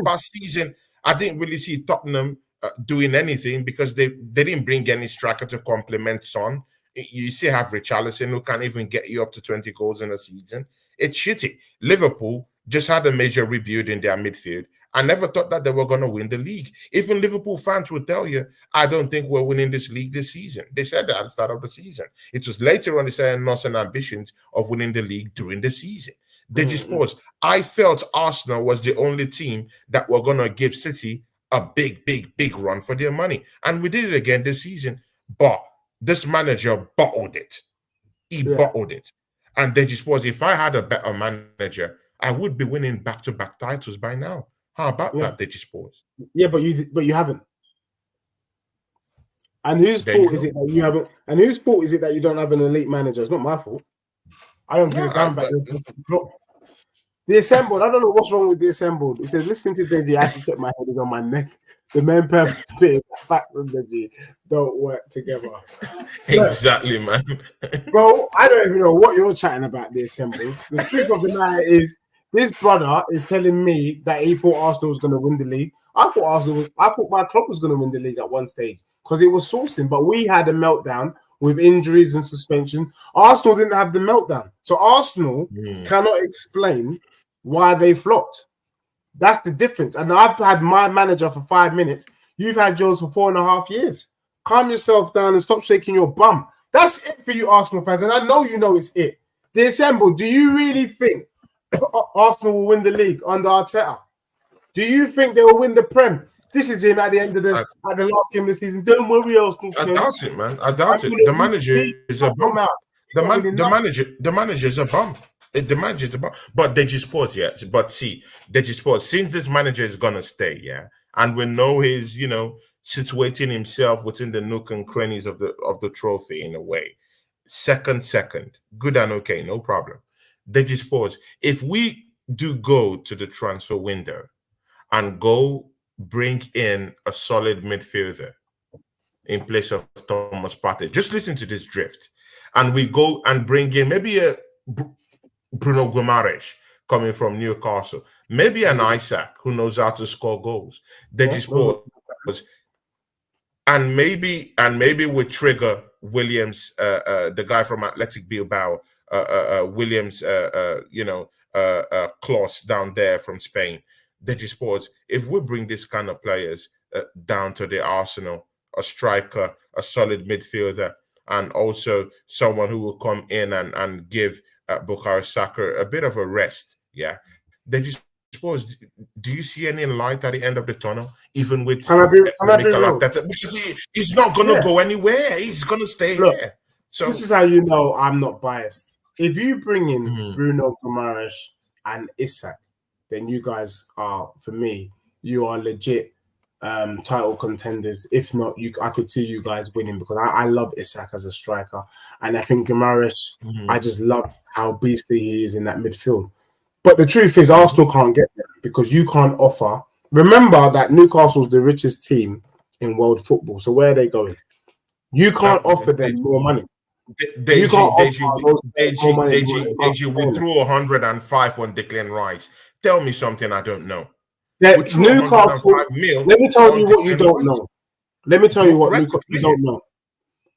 past season, I didn't really see Tottenham doing anything because they didn't bring any striker to complement Son. You still have Richarlison who can't even get you up to 20 goals in a season. It's shitty. Liverpool just had a major rebuild in their midfield. I never thought that they were going to win the league. Even Liverpool fans will tell you, I don't think we're winning this league this season. They said that at the start of the season. It was later on they said nonsense ambitions of winning the league during the season. They just paused. I felt Arsenal was the only team that were going to give City a big run for their money. And we did it again this season. But this manager bottled it. He bottled it. And they just paused. If I had a better manager, I would be winning back-to-back titles by now. How about that, Deji Sports? Yeah, but you haven't. And whose fault is it that you haven't? And whose fault is it that you don't have an elite manager? It's not my fault. I don't give a damn about the assembled. I don't know what's wrong with the assembled. It says, listen to Deji, I have to check my head is on my neck. The main purpose facts and Deji don't work together. Exactly, man. Bro, I don't even know what you're chatting about, the assembled. The truth of the matter is, this brother is telling me that he thought Arsenal was going to win the league. I thought my club was going to win the league at one stage because it was sourcing, but we had a meltdown with injuries and suspension. Arsenal didn't have the meltdown. So Arsenal cannot explain why they flopped. That's the difference. And I've had my manager for 5 minutes. You've had yours for 4.5 years. Calm yourself down and stop shaking your bum. That's it for you Arsenal fans. And I know you know it's it. The assembled, do you really think Arsenal will win the league under Arteta? Do you think they will win the Prem? This is him at the end of the last game of the season. Don't worry, Arsenal. I doubt it, man. I doubt it. The manager is a bum. The manager is a bum. The manager is a bum. But they just pause, yeah. But see, they just pause. Since this manager is gonna stay, yeah, and we know he's situating himself within the nook and crannies of the trophy in a way. Second, good and okay, no problem. They just pause. If we do go to the transfer window and go bring in a solid midfielder in place of Thomas Partey, just listen to this drift, and we go and bring in maybe a Bruno Guimaraes coming from Newcastle, maybe an Isaac who knows how to score goals. They just pause, and maybe we trigger Williams, the guy from Athletic Bilbao. Williams, Klaus down there from Spain. They just pause. If we bring this kind of players down to the Arsenal, a striker, a solid midfielder, and also someone who will come in and give Bukayo Saka a bit of a rest, yeah, they just suppose, do you see any light at the end of the tunnel, even with Can I be real? Because he's not going to go anywhere. He's going to stay here. So this is how you know I'm not biased. If you bring in Mhm. Bruno Guimaraes and Isak, then you guys are, for me, you are legit title contenders. If not, I could see you guys winning, because I love Isak as a striker, and I think Guimaraes, Mhm. I just love how beastly he is in that midfield. But the truth is, Arsenal can't get them because you can't offer. Remember that Newcastle's the richest team in world football. So where are they going? You can't offer them more money. You can't offer those more money. Deji, we threw 105 on Declan Rice. Tell me something I don't know. We threw Newcastle. 105 mil. Let me tell you what you don't know. Let me tell you what you don't know.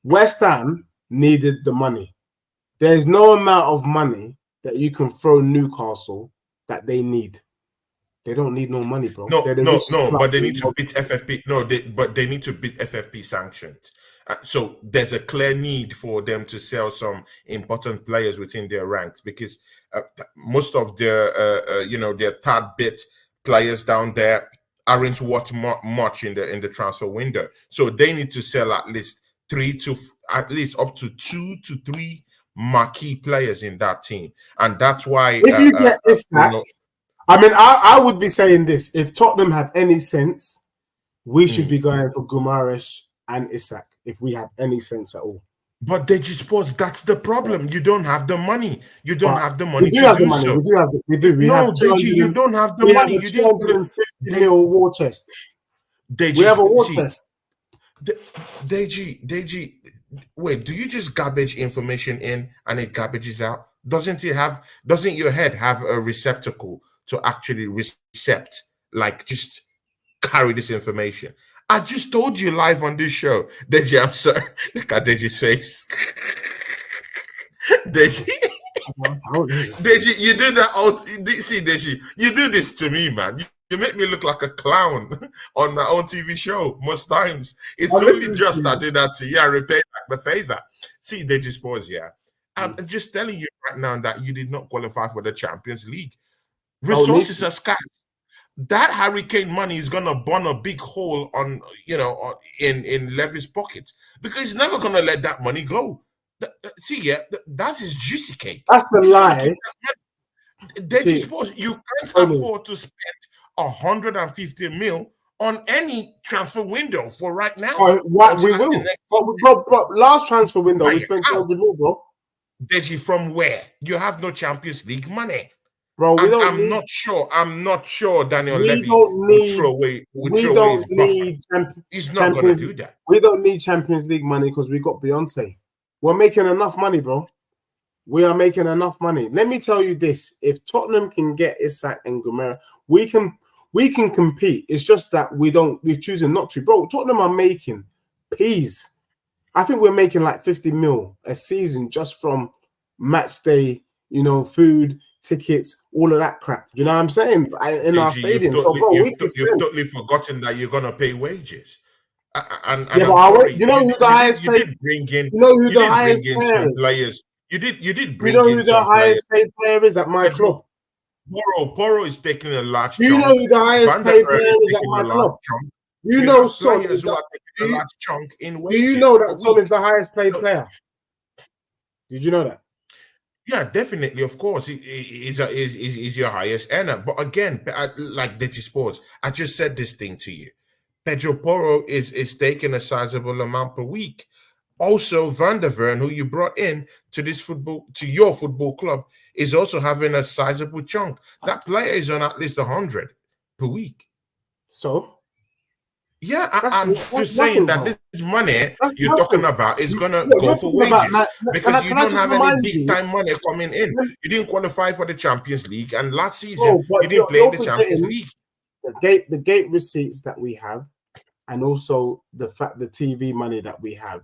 West Ham needed the money. There's no amount of money that you can throw Newcastle that they need. They don't need no money, bro. No, but they need to beat FFP. But they need to beat FFP sanctions. So there's a clear need for them to sell some important players within their ranks, because most of their, their third bit players down there aren't worth much in the transfer window. So they need to sell at least up to 2 to 3 marquee players in that team, and that's why. If you get this back. I mean, I would be saying this. If Tottenham have any sense, we should be going for Guimaraes and Isak, if we have any sense at all. But they just suppose that's the problem. You don't have the money. You don't have the money to do so. We do. We have you don't have the money. We have a 250 mil war chest. We have a war chest. Deji, wait, do you just garbage information in and it garbages out? Doesn't your head have a receptacle to actually recept, like just carry this information? I just told you live on this show. Deji, I'm sorry. Look at Deji's face. Deji, you do that. See, Deji, you do this to me, man. You make me look like a clown on my own TV show most times. It's only just I did that to you. I repay back the favor. See, Deji Sports, yeah. I'm just telling you right now that you did not qualify for the Champions League. Resources are scarce. That hurricane money is gonna burn a big hole in Levy's pockets, because he's never gonna let that money go. That's his juicy cake. That's the lie. They suppose you can't afford to spend 150 mil on any transfer window for right now. We will. But last transfer window we spent 200 mil, bro. Deji, from where? You have no Champions League money. Bro, I'm not sure Daniel Levy will throw away his buffer. He's not going to do that. We don't need Champions League money because we got Beyonce. We're making enough money, bro. We are making enough money. Let me tell you this: if Tottenham can get Isak and Guimaraes, we can compete. It's just that we've chosen not to, bro. Tottenham are making peas. I think we're making like 50 mil a season just from match day, food, tickets, all of that crap. You know what I'm saying? In our stadium. You've totally forgotten that you're gonna pay wages. And yeah, but you know who the highest paid? You know who the highest player is? You did bring in some players. You know who the highest paid player is at my club? Poro is taking a large chunk. You know who the highest paid player is at my club? You know Son is a large chunk in wages. Do you know that Son is the highest paid player? Did you know that? Yeah, definitely. Of course, he's your highest earner. But again, like Deji Sports, I just said this thing to you. Pedro Porro is taking a sizable amount per week. Also, Van der Vern, who you brought in to your football club, is also having a sizable chunk. That player is on at least 100 per week. So. Yeah, I'm just saying that this money you're talking about is going to go for wages, because you don't have any big-time money coming in. You didn't qualify for the Champions League, and last season you didn't play in the Champions League. The gate receipts that we have, and also the TV money that we have,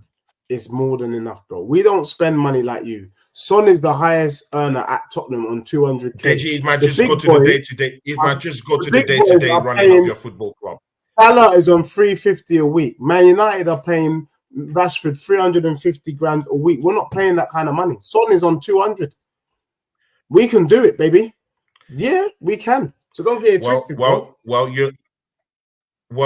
is more than enough, bro. We don't spend money like you. Son is the highest earner at Tottenham on 200K. It might just go to the day-to-day. It might just go to the day-to-day running of your football club. Salah is on 350 a week. Man United are paying Rashford 350 grand a week. We're not paying that kind of money. Son is on 200. We can do it, baby. Yeah, we can. So don't get it twisted, bro.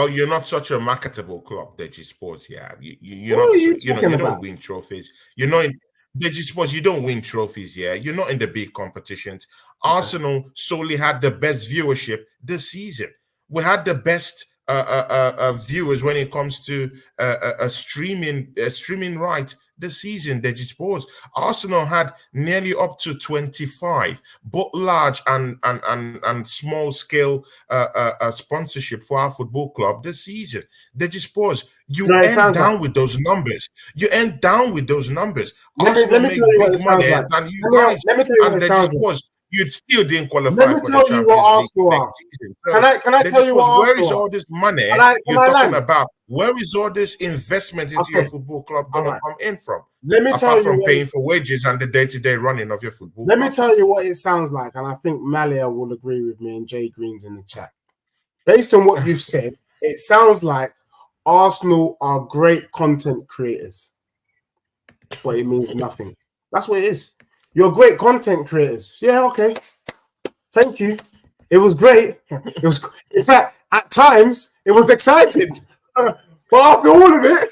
You're not such a marketable club, Deji Sports. Yeah, you're What are not. you You know, talking you don't about? win trophies. You're not in Deji Sports. You don't win trophies. Yeah, you're not in the big competitions. Okay. Arsenal solely had the best viewership this season. We had the best viewers when it comes to streaming right this season. Deji Sports. Arsenal had nearly up to 25, both large and small scale sponsorship for our football club this season. They just pause. You No, it end sounds like. down with those numbers. You end down with those numbers. Let me Arsenal tell make you what big it sounds money like. than you Let guys, me tell you what and it they sounds just like. pause. You still didn't Let qualify me for the tell you what Champions League Arsenal next are. season. So Can I they tell just you pause. what Where is Arsenal are? all this money Can you're I talking land? about? Where is all this investment into your Okay. football club All gonna right. come in from? Let me tell Apart you from what. paying for wages and the day-to-day running of your football Let me club. tell you what it sounds like, and I think Malia will agree with me and Jay Green's in the chat. Based on what you've said, it sounds like Arsenal are great content creators, but it means nothing. That's what it is. You're great content creators. Yeah, okay. Thank you. It was great. It was, in fact, at times it was exciting. But after all of it,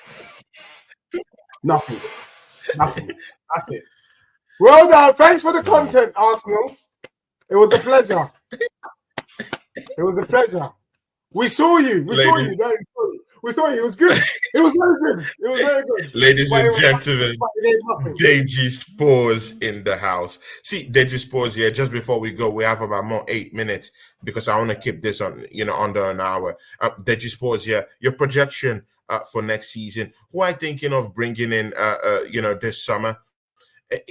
nothing. Nothing. That's it. Well done. Thanks for the content, Arsenal. It was a pleasure. It was a pleasure. We saw you. We saw you. We saw you. It was good. It was very good. It was very good. Ladies But and it was gentlemen, nothing. Deji Spores in the house. See, Deji Spores here. Just before we go, we have about more 8 minutes because I want to keep this on, under an hour. Deji Spores here. Your projection for next season. Who are you thinking of bringing in? This summer.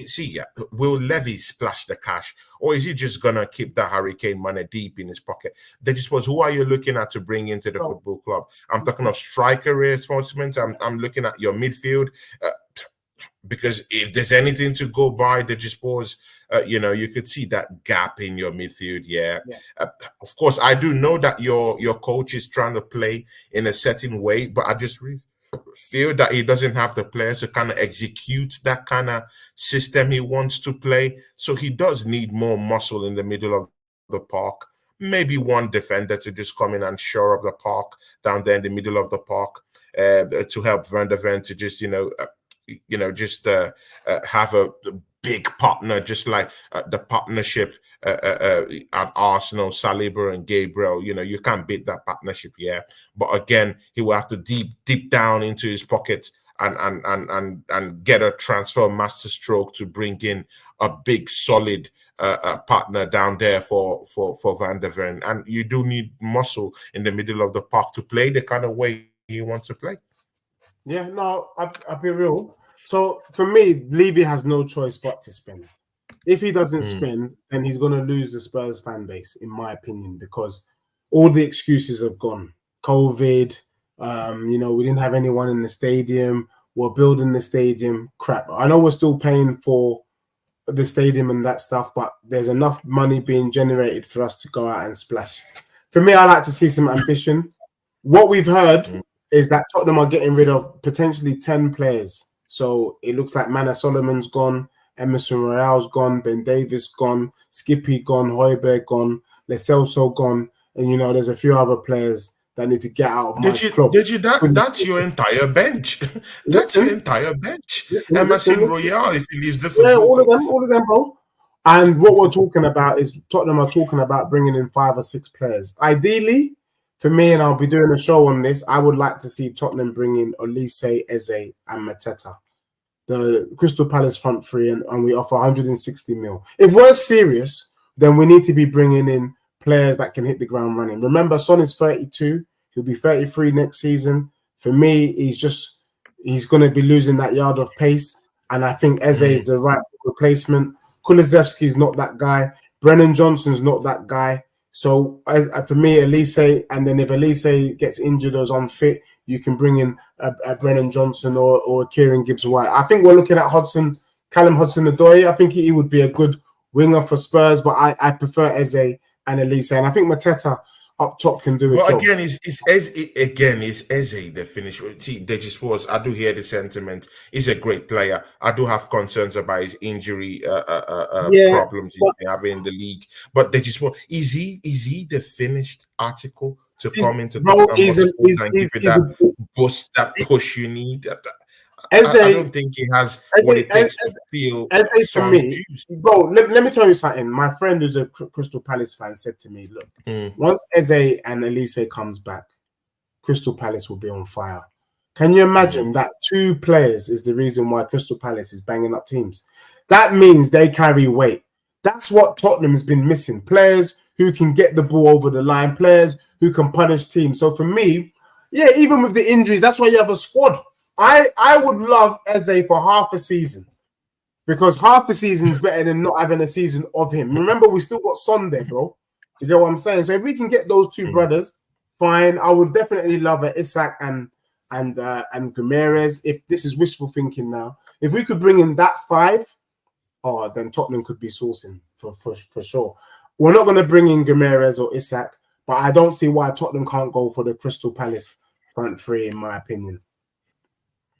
See, will Levy splash the cash, or is he just gonna keep that Hurricane money deep in his pocket? They just was. Who are you looking at to bring into the football club? I'm talking of striker reinforcements. I'm looking at your midfield. Because if there's anything to go by, they just pause. You could see that gap in your midfield. Yeah. Of course, I do know that your coach is trying to play in a certain way, but I just feel that he doesn't have the players to kind of execute that kind of system he wants to play. So he does need more muscle in the middle of the park. Maybe one defender to just come in and shore up the park down there in the middle of the park to help Van der Ven to just have a big partner, just like the partnership at Arsenal, Saliba and Gabriel. You can't beat that partnership, yeah. But again, he will have to deep down into his pocket and get a transfer master stroke to bring in a big solid partner down there for Van der Ven. And you do need muscle in the middle of the park to play the kind of way you want to play. Yeah, no, I'll be real. So for me, Levy has no choice but to spend. If he doesn't spend, then he's going to lose the Spurs fan base, in my opinion, because all the excuses have gone. COVID, we didn't have anyone in the stadium. We're building the stadium. Crap. I know we're still paying for the stadium and that stuff, but there's enough money being generated for us to go out and splash. For me, I like to see some ambition. What we've heard is that Tottenham are getting rid of potentially 10 players. So it looks like Mana Solomon's gone, Emerson Royale's gone, Ben Davis gone, Skippy gone, Højbjerg gone, Lo Celso gone, and there's a few other players that need to get out of my club. That's your entire bench. That's your entire bench. Emerson Royale, if he leaves the football. Yeah, all of them, bro. And what we're talking about is Tottenham are talking about bringing in 5 or 6 players. Ideally, for me, and I'll be doing a show on this, I would like to see Tottenham bring in Olise, Eze, and Mateta, the Crystal Palace front three, and we offer 160 mil. If we're serious, then we need to be bringing in players that can hit the ground running. Remember, Son is 32. He'll be 33 next season. For me, he's going to be losing that yard of pace, and I think Eze is the right replacement. Kulusevski's not that guy. Brennan Johnson's not that guy. So for me, Olise, and then if Olise gets injured or is unfit, you can bring in a Brennan Johnson or a Kieran Gibbs-White. I think we're looking at Callum Hudson-Odoi. I think he would be a good winger for Spurs, but I prefer Eze and Olise. And I think Mateta, up top can do a But job. again, it's Eze the finish. See, Deji Sports. I do hear the sentiment. He's a great player. I do have concerns about his injury Yeah, problems he's but been having in the league. But Deji Sports, is he the finished article to he's come into bro. Tottenham Hotspur and give you He's that a, boost, that push you need? I Eze, don't think he has what Eze, it takes to feel Eze for some me, juice. bro. Let me tell you something. My friend who's a Crystal Palace fan said to me, "Look, Mm, once Eze and Elise comes back, Crystal Palace will be on fire." Can you mm, imagine that 2 players is the reason why Crystal Palace is banging up teams? That means they carry weight. That's what Tottenham's been missing. Players who can get the ball over the line, players who can punish teams. So for me, yeah, even with the injuries, that's why you have a squad. I would love Eze for half a season because half a season is better than not having a season of him. Remember, we still got Son there, bro. Do you get what I'm saying? So if we can get those 2 mm. brothers, fine. I would definitely love it, Isak and Guimaraes. If this is wishful thinking now, if we could bring in that 5, oh, then Tottenham could be sourcing for sure. We're not going to bring in Guimaraes or Isak, but I don't see why Tottenham can't go for the Crystal Palace front 3, in my opinion.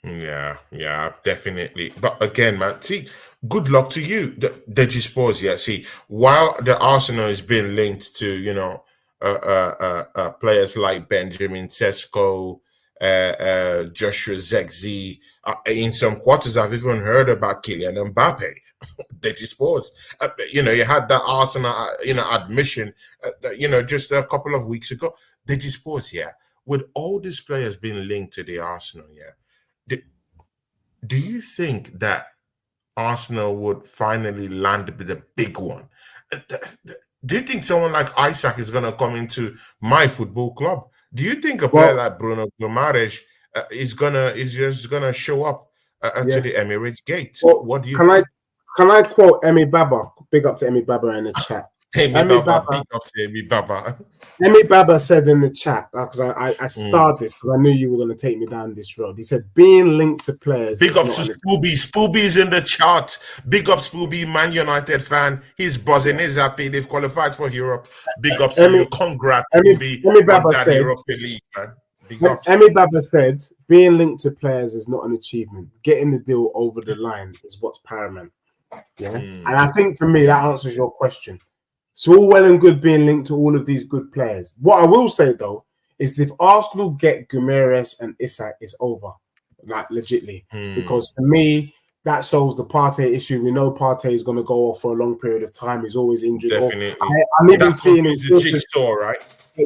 Yeah, definitely. But again, man, see, good luck to you, Deji Sports. Yeah, see, while the Arsenal is being linked to, players like Benjamin Sesko, Joshua Zexi, in some quarters, I've even heard about Kylian Mbappe. Deji Sports. You had that Arsenal, admission, just a couple of weeks ago. Deji Sports, yeah, with all these players being linked to the Arsenal, yeah. Do you think that Arsenal would finally land the big one? Do you think someone like Isaac is going to come into my football club? Do you think a player Well, like Bruno Guimaraes is just gonna show up to yeah. the Emirates gate? Well, What do you can I think? can I quote Emi Baba? Big up to Emi Baba in the chat. Amy Emi Baba, Baba big up to Amy Baba. Emi Baba said in the chat, because I Mm. started this because I knew you were going to take me down this road. He said, being linked to players Big is up not to an Spooby. Spooby's in the chart. Big up Spooby, Man United fan. He's buzzing. yeah. He's happy. They've qualified for Europe. Big ups to Emi, you. Congrats, Emi, Spooby, Emi on Baba that said, Europa League, man. Big ups. Emi Baba said, being linked to players is not an achievement. Getting the deal over the line is what's paramount. Yeah. And I think for me, that answers your question. It's all well and good being linked to all of these good players. What I will say though is if Arsenal get Guimaraes and Isak, it's over, like legitly. Because for me, that solves the Partey issue. We know Partey is going to go off for a long period of time. He's always injured. Definitely. I'm even That seeing in completes the jigsaw, right?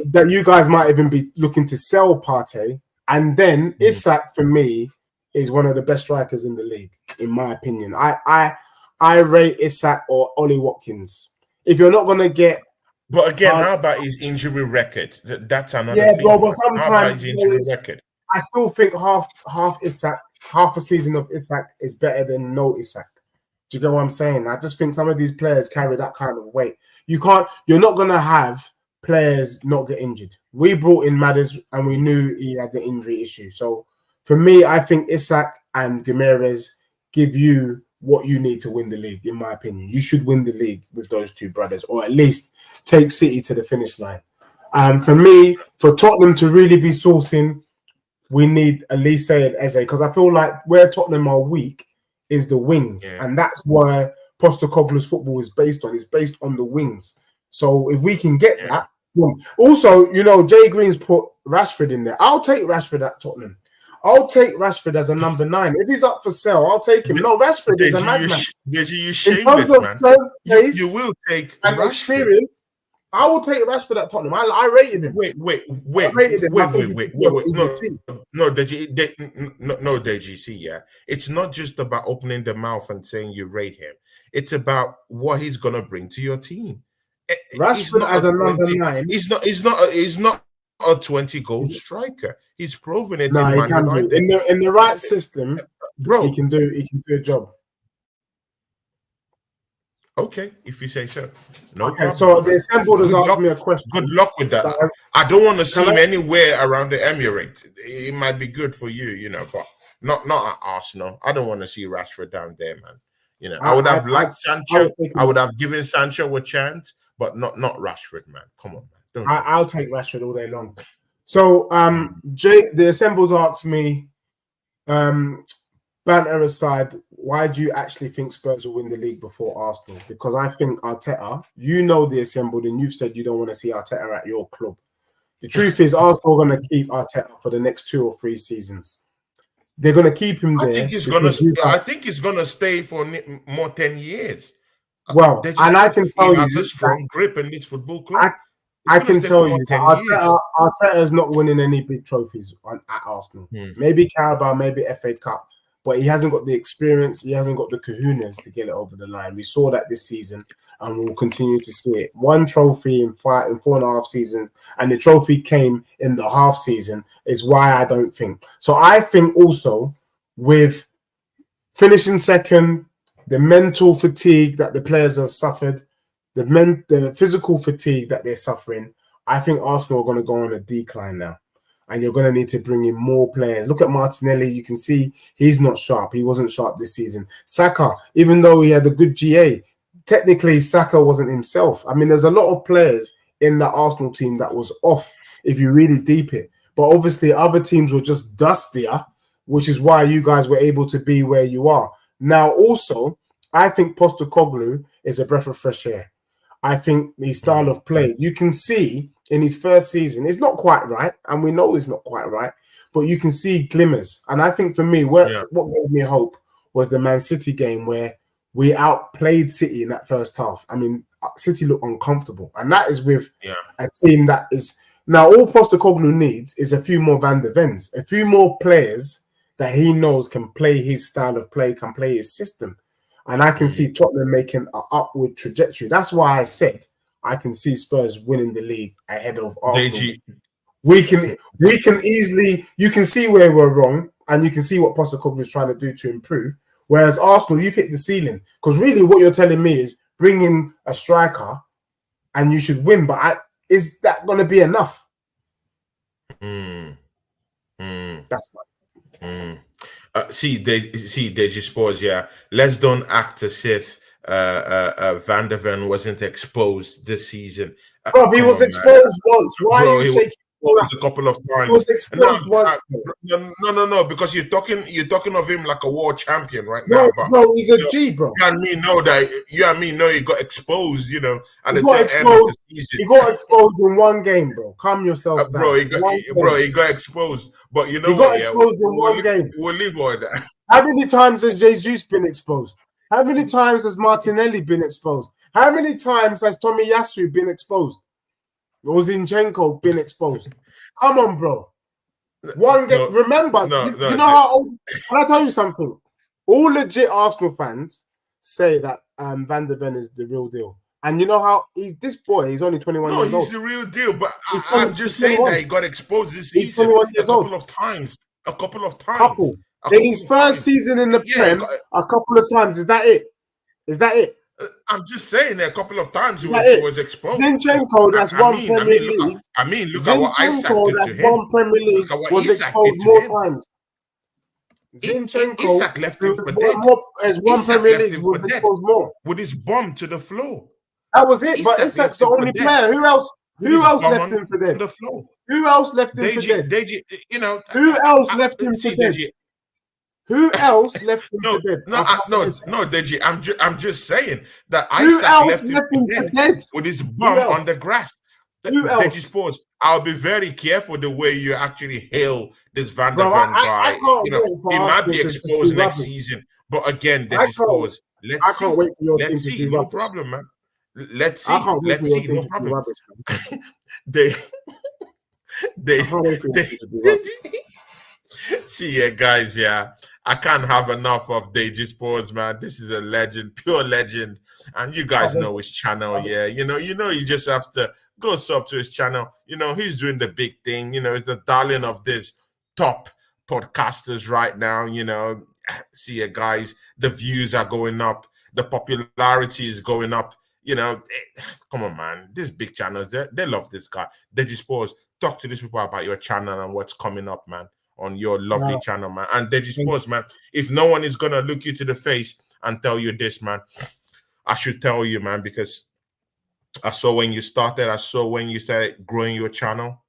that you guys might even be looking to sell Partey, and then Isak for me is one of the best strikers in the league, in my opinion. I rate Isak or Ollie Watkins. If you're not gonna get, But again, how about his injury record? That's another yeah, bro. thing, But man. How about his sometimes injury record? I still think half Isak, half a season of Isak is better than no Isak. Do you get what I'm saying? I just think some of these players carry that kind of weight. You're not gonna have players not get injured. We brought in Madders and we knew he had the injury issue. So for me, I think Isak and Guimaraes give you what you need to win the league, in my opinion. You should win the league with those 2 brothers, or at least take City to the finish line. For me, for Tottenham to really be sourcing, we need Elise and Eze, because I feel like where Tottenham are weak is the wings. Yeah. And that's where Postecoglou's football is based on. It's based on the wings. So if we can get that, boom. Also, Jay Green's put Rashford in there. I'll take Rashford at Tottenham. I'll take Rashford as a number 9. If he's up for sale, I'll take him. No, Rashford is a madman. You In shameless, terms of man. strength, pace, You will take and Rashford. experience, I will take Rashford at Tottenham. I rated him. Wait. I rated him. I think he's a cheat. No, Deji, see, yeah. It's not just about opening the mouth and saying you rate him. It's about what he's gonna bring to your team. Rashford as a number 9. He's not a 20-goal striker. He's proven it No, in he Man can United. do. In the right system, Bro. he can do a job. Okay, if you say so. No Okay, problem. so the assembled has asked me a question. Good luck with that. I don't want to see him anywhere around the Emirates. It might be good for you, but not at Arsenal. I don't want to see Rashford down there, man. I would have liked Sancho. I would have given Sancho a chance, but not Rashford, man. Come on, man. Don't you? I'll take Rashford all day long. So, Jay, the assembled asked me, banter aside, why do you actually think Spurs will win the league before Arsenal? Because I think Arteta, you know the assembled, and you've said you don't want to see Arteta at your club. The truth is, Arsenal are going to keep Arteta for the next 2 or 3 seasons. They're going to keep him there. I think he's gonna stay for more 10 years. Well, and I can tell you, he has a strong grip in this football club. I can tell you that Arteta is not winning any big trophies at Arsenal. Maybe Carabao, maybe FA Cup, but he hasn't got the experience. He hasn't got the kahunas to get it over the line. We saw that this season, and we'll continue to see it. 1 trophy in 4.5 seasons, and the trophy came in the half season, is why I don't think. So I think also with finishing second, the mental fatigue that the players have suffered, the physical fatigue that they're suffering, I think Arsenal are going to go on a decline now. And you're going to need to bring in more players. Look at Martinelli. You can see he's not sharp. He wasn't sharp this season. Saka, even though he had a good GA, technically Saka wasn't himself. I mean, there's a lot of players in the Arsenal team that was off if you really deep it. But obviously other teams were just dustier, which is why you guys were able to be where you are. Now, also, I think Postecoglou is a breath of fresh air. I think his style of play, you can see in his first season, it's not quite right, and we know it's not quite right, but you can see glimmers. And I think for me, what gave me hope was the Man City game where we outplayed City in that first half. I mean, City looked uncomfortable, and that is with a team that is... Now, all Postecoglou needs is a few more Van der Vens, a few more players that he knows can play his style of play, can play his system. And I can see Tottenham making an upward trajectory. That's why I said I can see Spurs winning the league ahead of Arsenal. We can easily, you can see where we're wrong, and you can see what Postecoglou is trying to do to improve. Whereas Arsenal, you've hit the ceiling. Because really what you're telling me is bring in a striker and you should win. But is that going to be enough? That's why. They just pause. Yeah, let's don't act as if Van der Ven wasn't exposed this season. Bro, he was exposed once. Why are you shaking? A couple of times. He was exposed once. No, because you're talking of him like a world champion right now. But, bro, he's a G, bro. You and me know that. You and me know he got exposed. You know, at the end of the season. He got exposed in one game, bro. Calm yourself down. Bro, he got exposed. But you know, he got exposed in one game. We'll leave all that. How many times has Jesus been exposed? How many times has Martinelli been exposed? How many times has Tomiyasu been exposed? Or Zinchenko been exposed? Come on, bro. One game. Remember, you know how old... Can I tell you something? All legit Arsenal fans say that Van der Ven is the real deal. And you know how he's only 21 years old. No, he's the real deal. But I'm just saying that he got exposed this season a couple of times. In his first season in the Prem, a couple of times. Is that it? I'm just saying a couple of times he was exposed. Zinchenko, that's won Premier League. Look at what Isaac did to him. Won Premier League was exposed more times. Zinchenko Isak left him for dead. As one Premier League was exposed more. With his bum to the floor. That was it. But Isak's the only player. Who else left him for dead? Who else left him for dead? Who else left him for dead? Who else left him for dead? No, Deji. I'm just saying that Isaac left him for dead with his bum on the grass. Who else? Deji Sports. I'll be very careful the way you actually hail this Van der Ven guy. He might be exposed next season, but again, Deji Sports. Let's see. No problem, man. Let's see. No problem. See, guys, I can't have enough of Deji Sports, man. This is a legend, pure legend, and you guys know his channel, you just have to go sub to his channel. He's doing the big thing. He's the darling of this top podcasters right now. See, guys, the views are going up, the popularity is going up. Come on, man. These big channels, they love this guy. Deji Sports, talk to these people about your channel and what's coming up, man, on your lovely channel, man. And Deji Sports, man, if no one is going to look you to the face and tell you this, man, I should tell you, man, because I saw when you started. I saw when you started growing your channel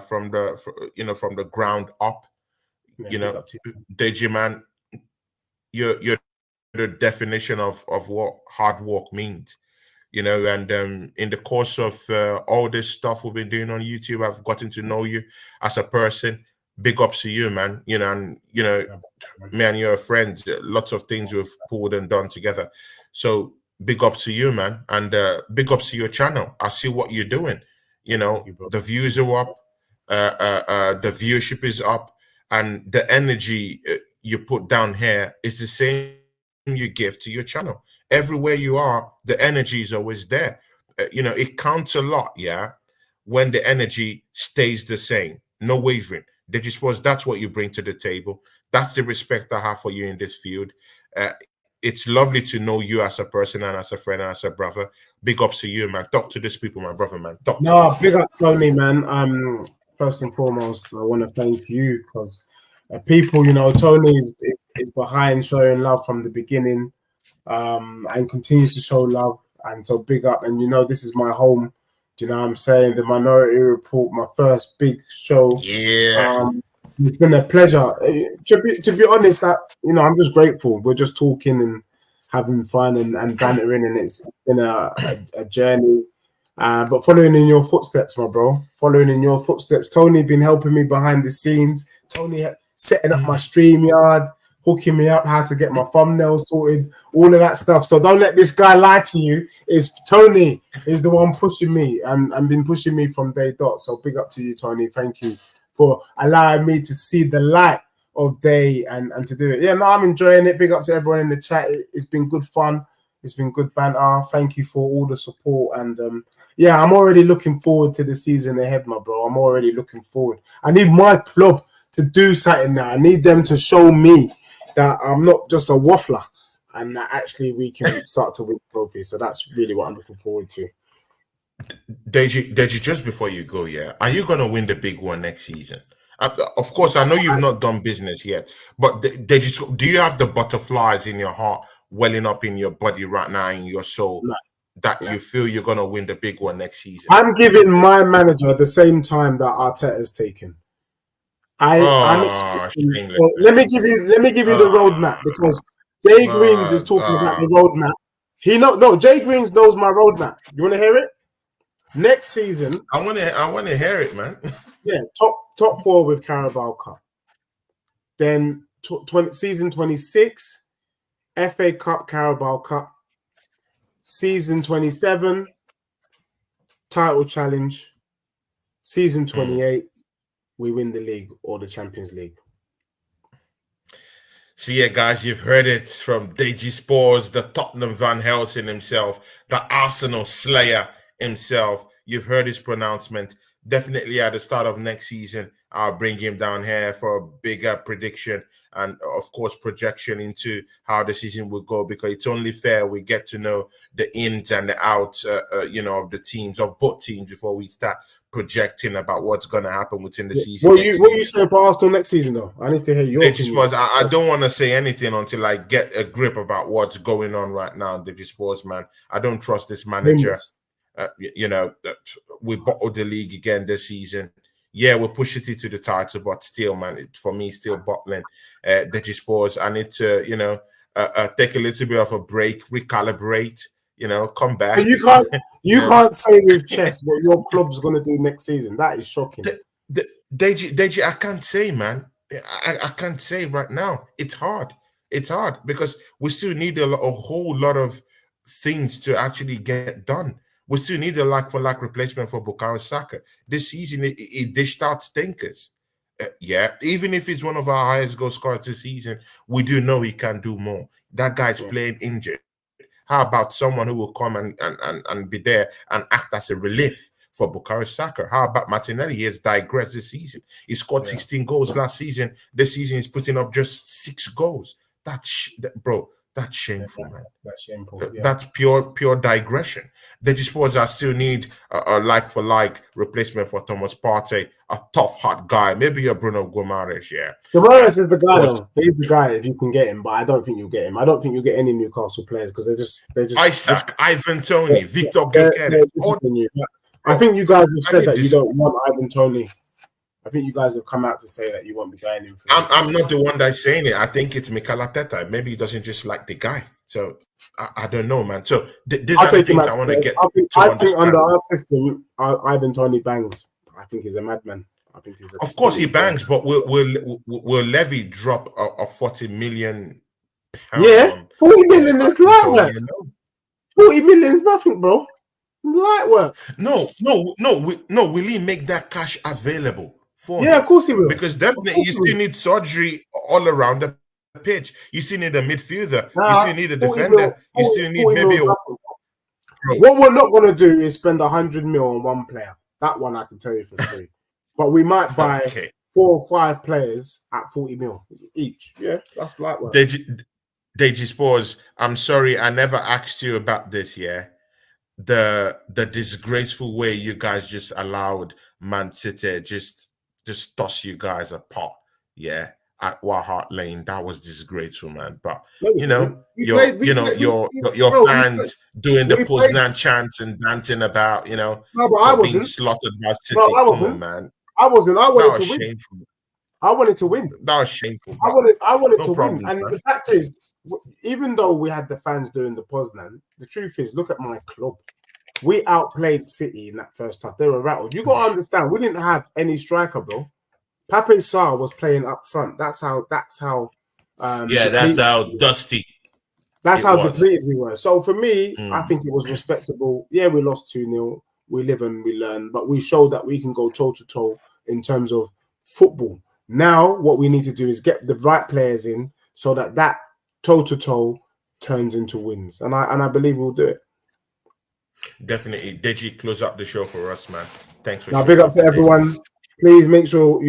from from the ground up. Yeah, You big know, up to you. Deji man, you're the definition of what hard work means. And in the course of all this stuff we've been doing on YouTube, I've gotten to know you as a person. Big ups to you, man. And Yeah, man. me and you're friends. Lots of things we've pulled and done together. So big ups to you, man, and big ups to your channel. I see what you're doing. Thank you, bro. The views are up, the viewership is up, and the energy you put down here is the same you give to your channel. Everywhere you are, the energy is always there. It counts a lot, yeah, when the energy stays the same, no wavering. They just suppose that's what you bring to the table. That's the respect I have for you in this field. It's lovely to know you as a person and as a friend and as a brother. Big ups to you, man. Talk to these people, my brother, man. Talk to them. No, big up Tony, man. First and foremost, I want to thank you because people, Tony is behind showing love from the beginning, and continues to show love. And so big up. And this is my home. Do you know what I'm saying? The Minority Report, my first big show. Yeah. It's been a pleasure. To be honest, I'm just grateful. We're just talking and having fun and bantering, and it's been a journey. But following in your footsteps, my bro. Following in your footsteps. Tony been helping me behind the scenes. Tony setting up my StreamYard, hooking me up how to get my thumbnail sorted, all of that stuff. So don't let this guy lie to you. It's Tony is the one pushing me and been pushing me from day dot. So big up to you, Tony. Thank you for allowing me to see the light of day and to do it. Yeah, no, I'm enjoying it. Big up to everyone in the chat. It's been good fun. It's been good banter. Thank you for all the support. And yeah, I'm already looking forward to the season ahead, my bro. I'm already looking forward. I need my club to do something now. I need them to show me that I'm not just a waffler and that actually we can start to win trophies. So that's really what I'm looking forward to. Deji, just before you go, yeah, are you gonna win the big one next season? Of course, I know you've not done business yet, but Deji, do you have the butterflies in your heart welling up in your body right now, in your soul, No. that you feel you're gonna win the big one next season? I'm giving my manager the same time that Arteta's taken. I'm expecting. Well, let me give you the roadmap because Jay Greens is talking about the roadmap. Jay Greens knows my roadmap. You want to hear it? Next season, I want to hear it, man. Yeah, top 4 with Carabao Cup. Then season 26, FA Cup, Carabao Cup. Season 27, title challenge. Season 28, we win the league or the Champions League. So yeah, guys, you've heard it from Deji Spores, the Tottenham Van Helsing himself, the Arsenal Slayer himself. You've heard his pronouncement. Definitely at the start of next season, I'll bring him down here for a bigger prediction and, of course, projection into how the season will go, because it's only fair we get to know the ins and the outs, of the teams, of both teams, before we start projecting about what's going to happen within the season. What you saying for Arsenal next season, though? I need to hear your opinion. I don't want to say anything until I get a grip about what's going on right now, Deji Sports, man. I don't trust this manager. We bottled the league again this season. Yeah, we pushed it to the title, but still, man, for me, still bottling. Deji Sports, I need to, take a little bit of a break, recalibrate. Come back. But you can't say with chess what your club's gonna do next season. That is shocking. Deji, I can't say, man. I can't say right now. It's hard. It's hard because we still need a whole lot of things to actually get done. We still need a like-for-like replacement for Bukayo Saka. This season, it dished out stinkers. Even if it's one of our highest goal scorers this season, we do know he can do more. That guy's playing injured. How about someone who will come and be there and act as a relief for Bukayo Saka? How about Martinelli? He has digressed this season. He scored 16 goals last season. This season, he's putting up just 6 goals. Bro, That's shameful, man. That's shameful. Yeah. That's pure digression. The Sports I still need a like for like replacement for Thomas Partey, a tough, hot guy. Maybe a Bruno Guimaraes, yeah. Guimaraes is the guy, though. He's the guy if you can get him, but I don't think you'll get him. I don't think you'll get any Newcastle players because they're just Isaac, Ivan Toney, Victor Gyökeres. I think you guys have said that you don't want Ivan Toney. I think you guys have come out to say that you won't be going in for him. I'm not the one that's saying it. I think it's Mikel Arteta. Maybe he doesn't just like the guy. So I don't know, man. So these are the things I want to get. I think under our system, Ivan Toney bangs. I think he's a madman. I think he's. Of course, he bangs, but will Levy drop a 40 million? Yeah, 40 million is light work. 40 million is nothing, bro. Light work. No. Will he make that cash available? Yeah, of course he will. Because definitely you still need surgery all around the pitch. You still need a midfielder. You still need a defender. You still need maybe a... What we're not going to do is spend 100 mil on one player. That one I can tell you for free. But we might buy 4 or 5 players at 40 mil each. Yeah, that's light work. Deji Spores, I'm sorry, I never asked you about this, yeah? The disgraceful way you guys just allowed Man City just toss you guys apart, yeah, at White Lane. That was disgraceful, man. But your fans doing the Poznan chants and dancing about, being slaughtered by City. No, I wasn't, man. I wasn't. I wanted to win. Shameful. I wanted to win. That was shameful. I wanted to win. And the fact is, even though we had the fans doing the Poznan, the truth is, look at my club. We outplayed City in that first half. They were rattled. You got to understand, we didn't have any striker, bro. Pape Sarr was playing up front. That's how that's how dusty. That's how depleted we were. So for me, I think it was respectable. Yeah, we lost 2-0. We live and we learn, but we showed that we can go toe to toe in terms of football. Now, what we need to do is get the right players in so that toe to toe turns into wins, and I believe we'll do it. Definitely. Deji, close up the show for us, man. Thanks for now. Big up to everyone. Please make sure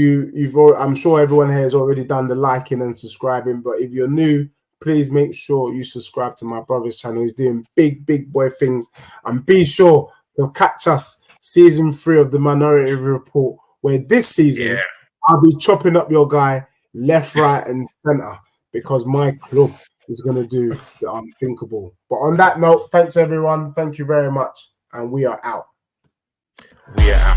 I'm sure everyone here has already done the liking and subscribing, but if you're new, please make sure you subscribe to my brother's channel. He's doing big boy things, and be sure to catch us season 3 of the Minority Report, where this season I'll be chopping up your guy left, right, and center because my club is going to do the unthinkable. But on that note, thanks everyone. Thank you very much. And we are out. We are out.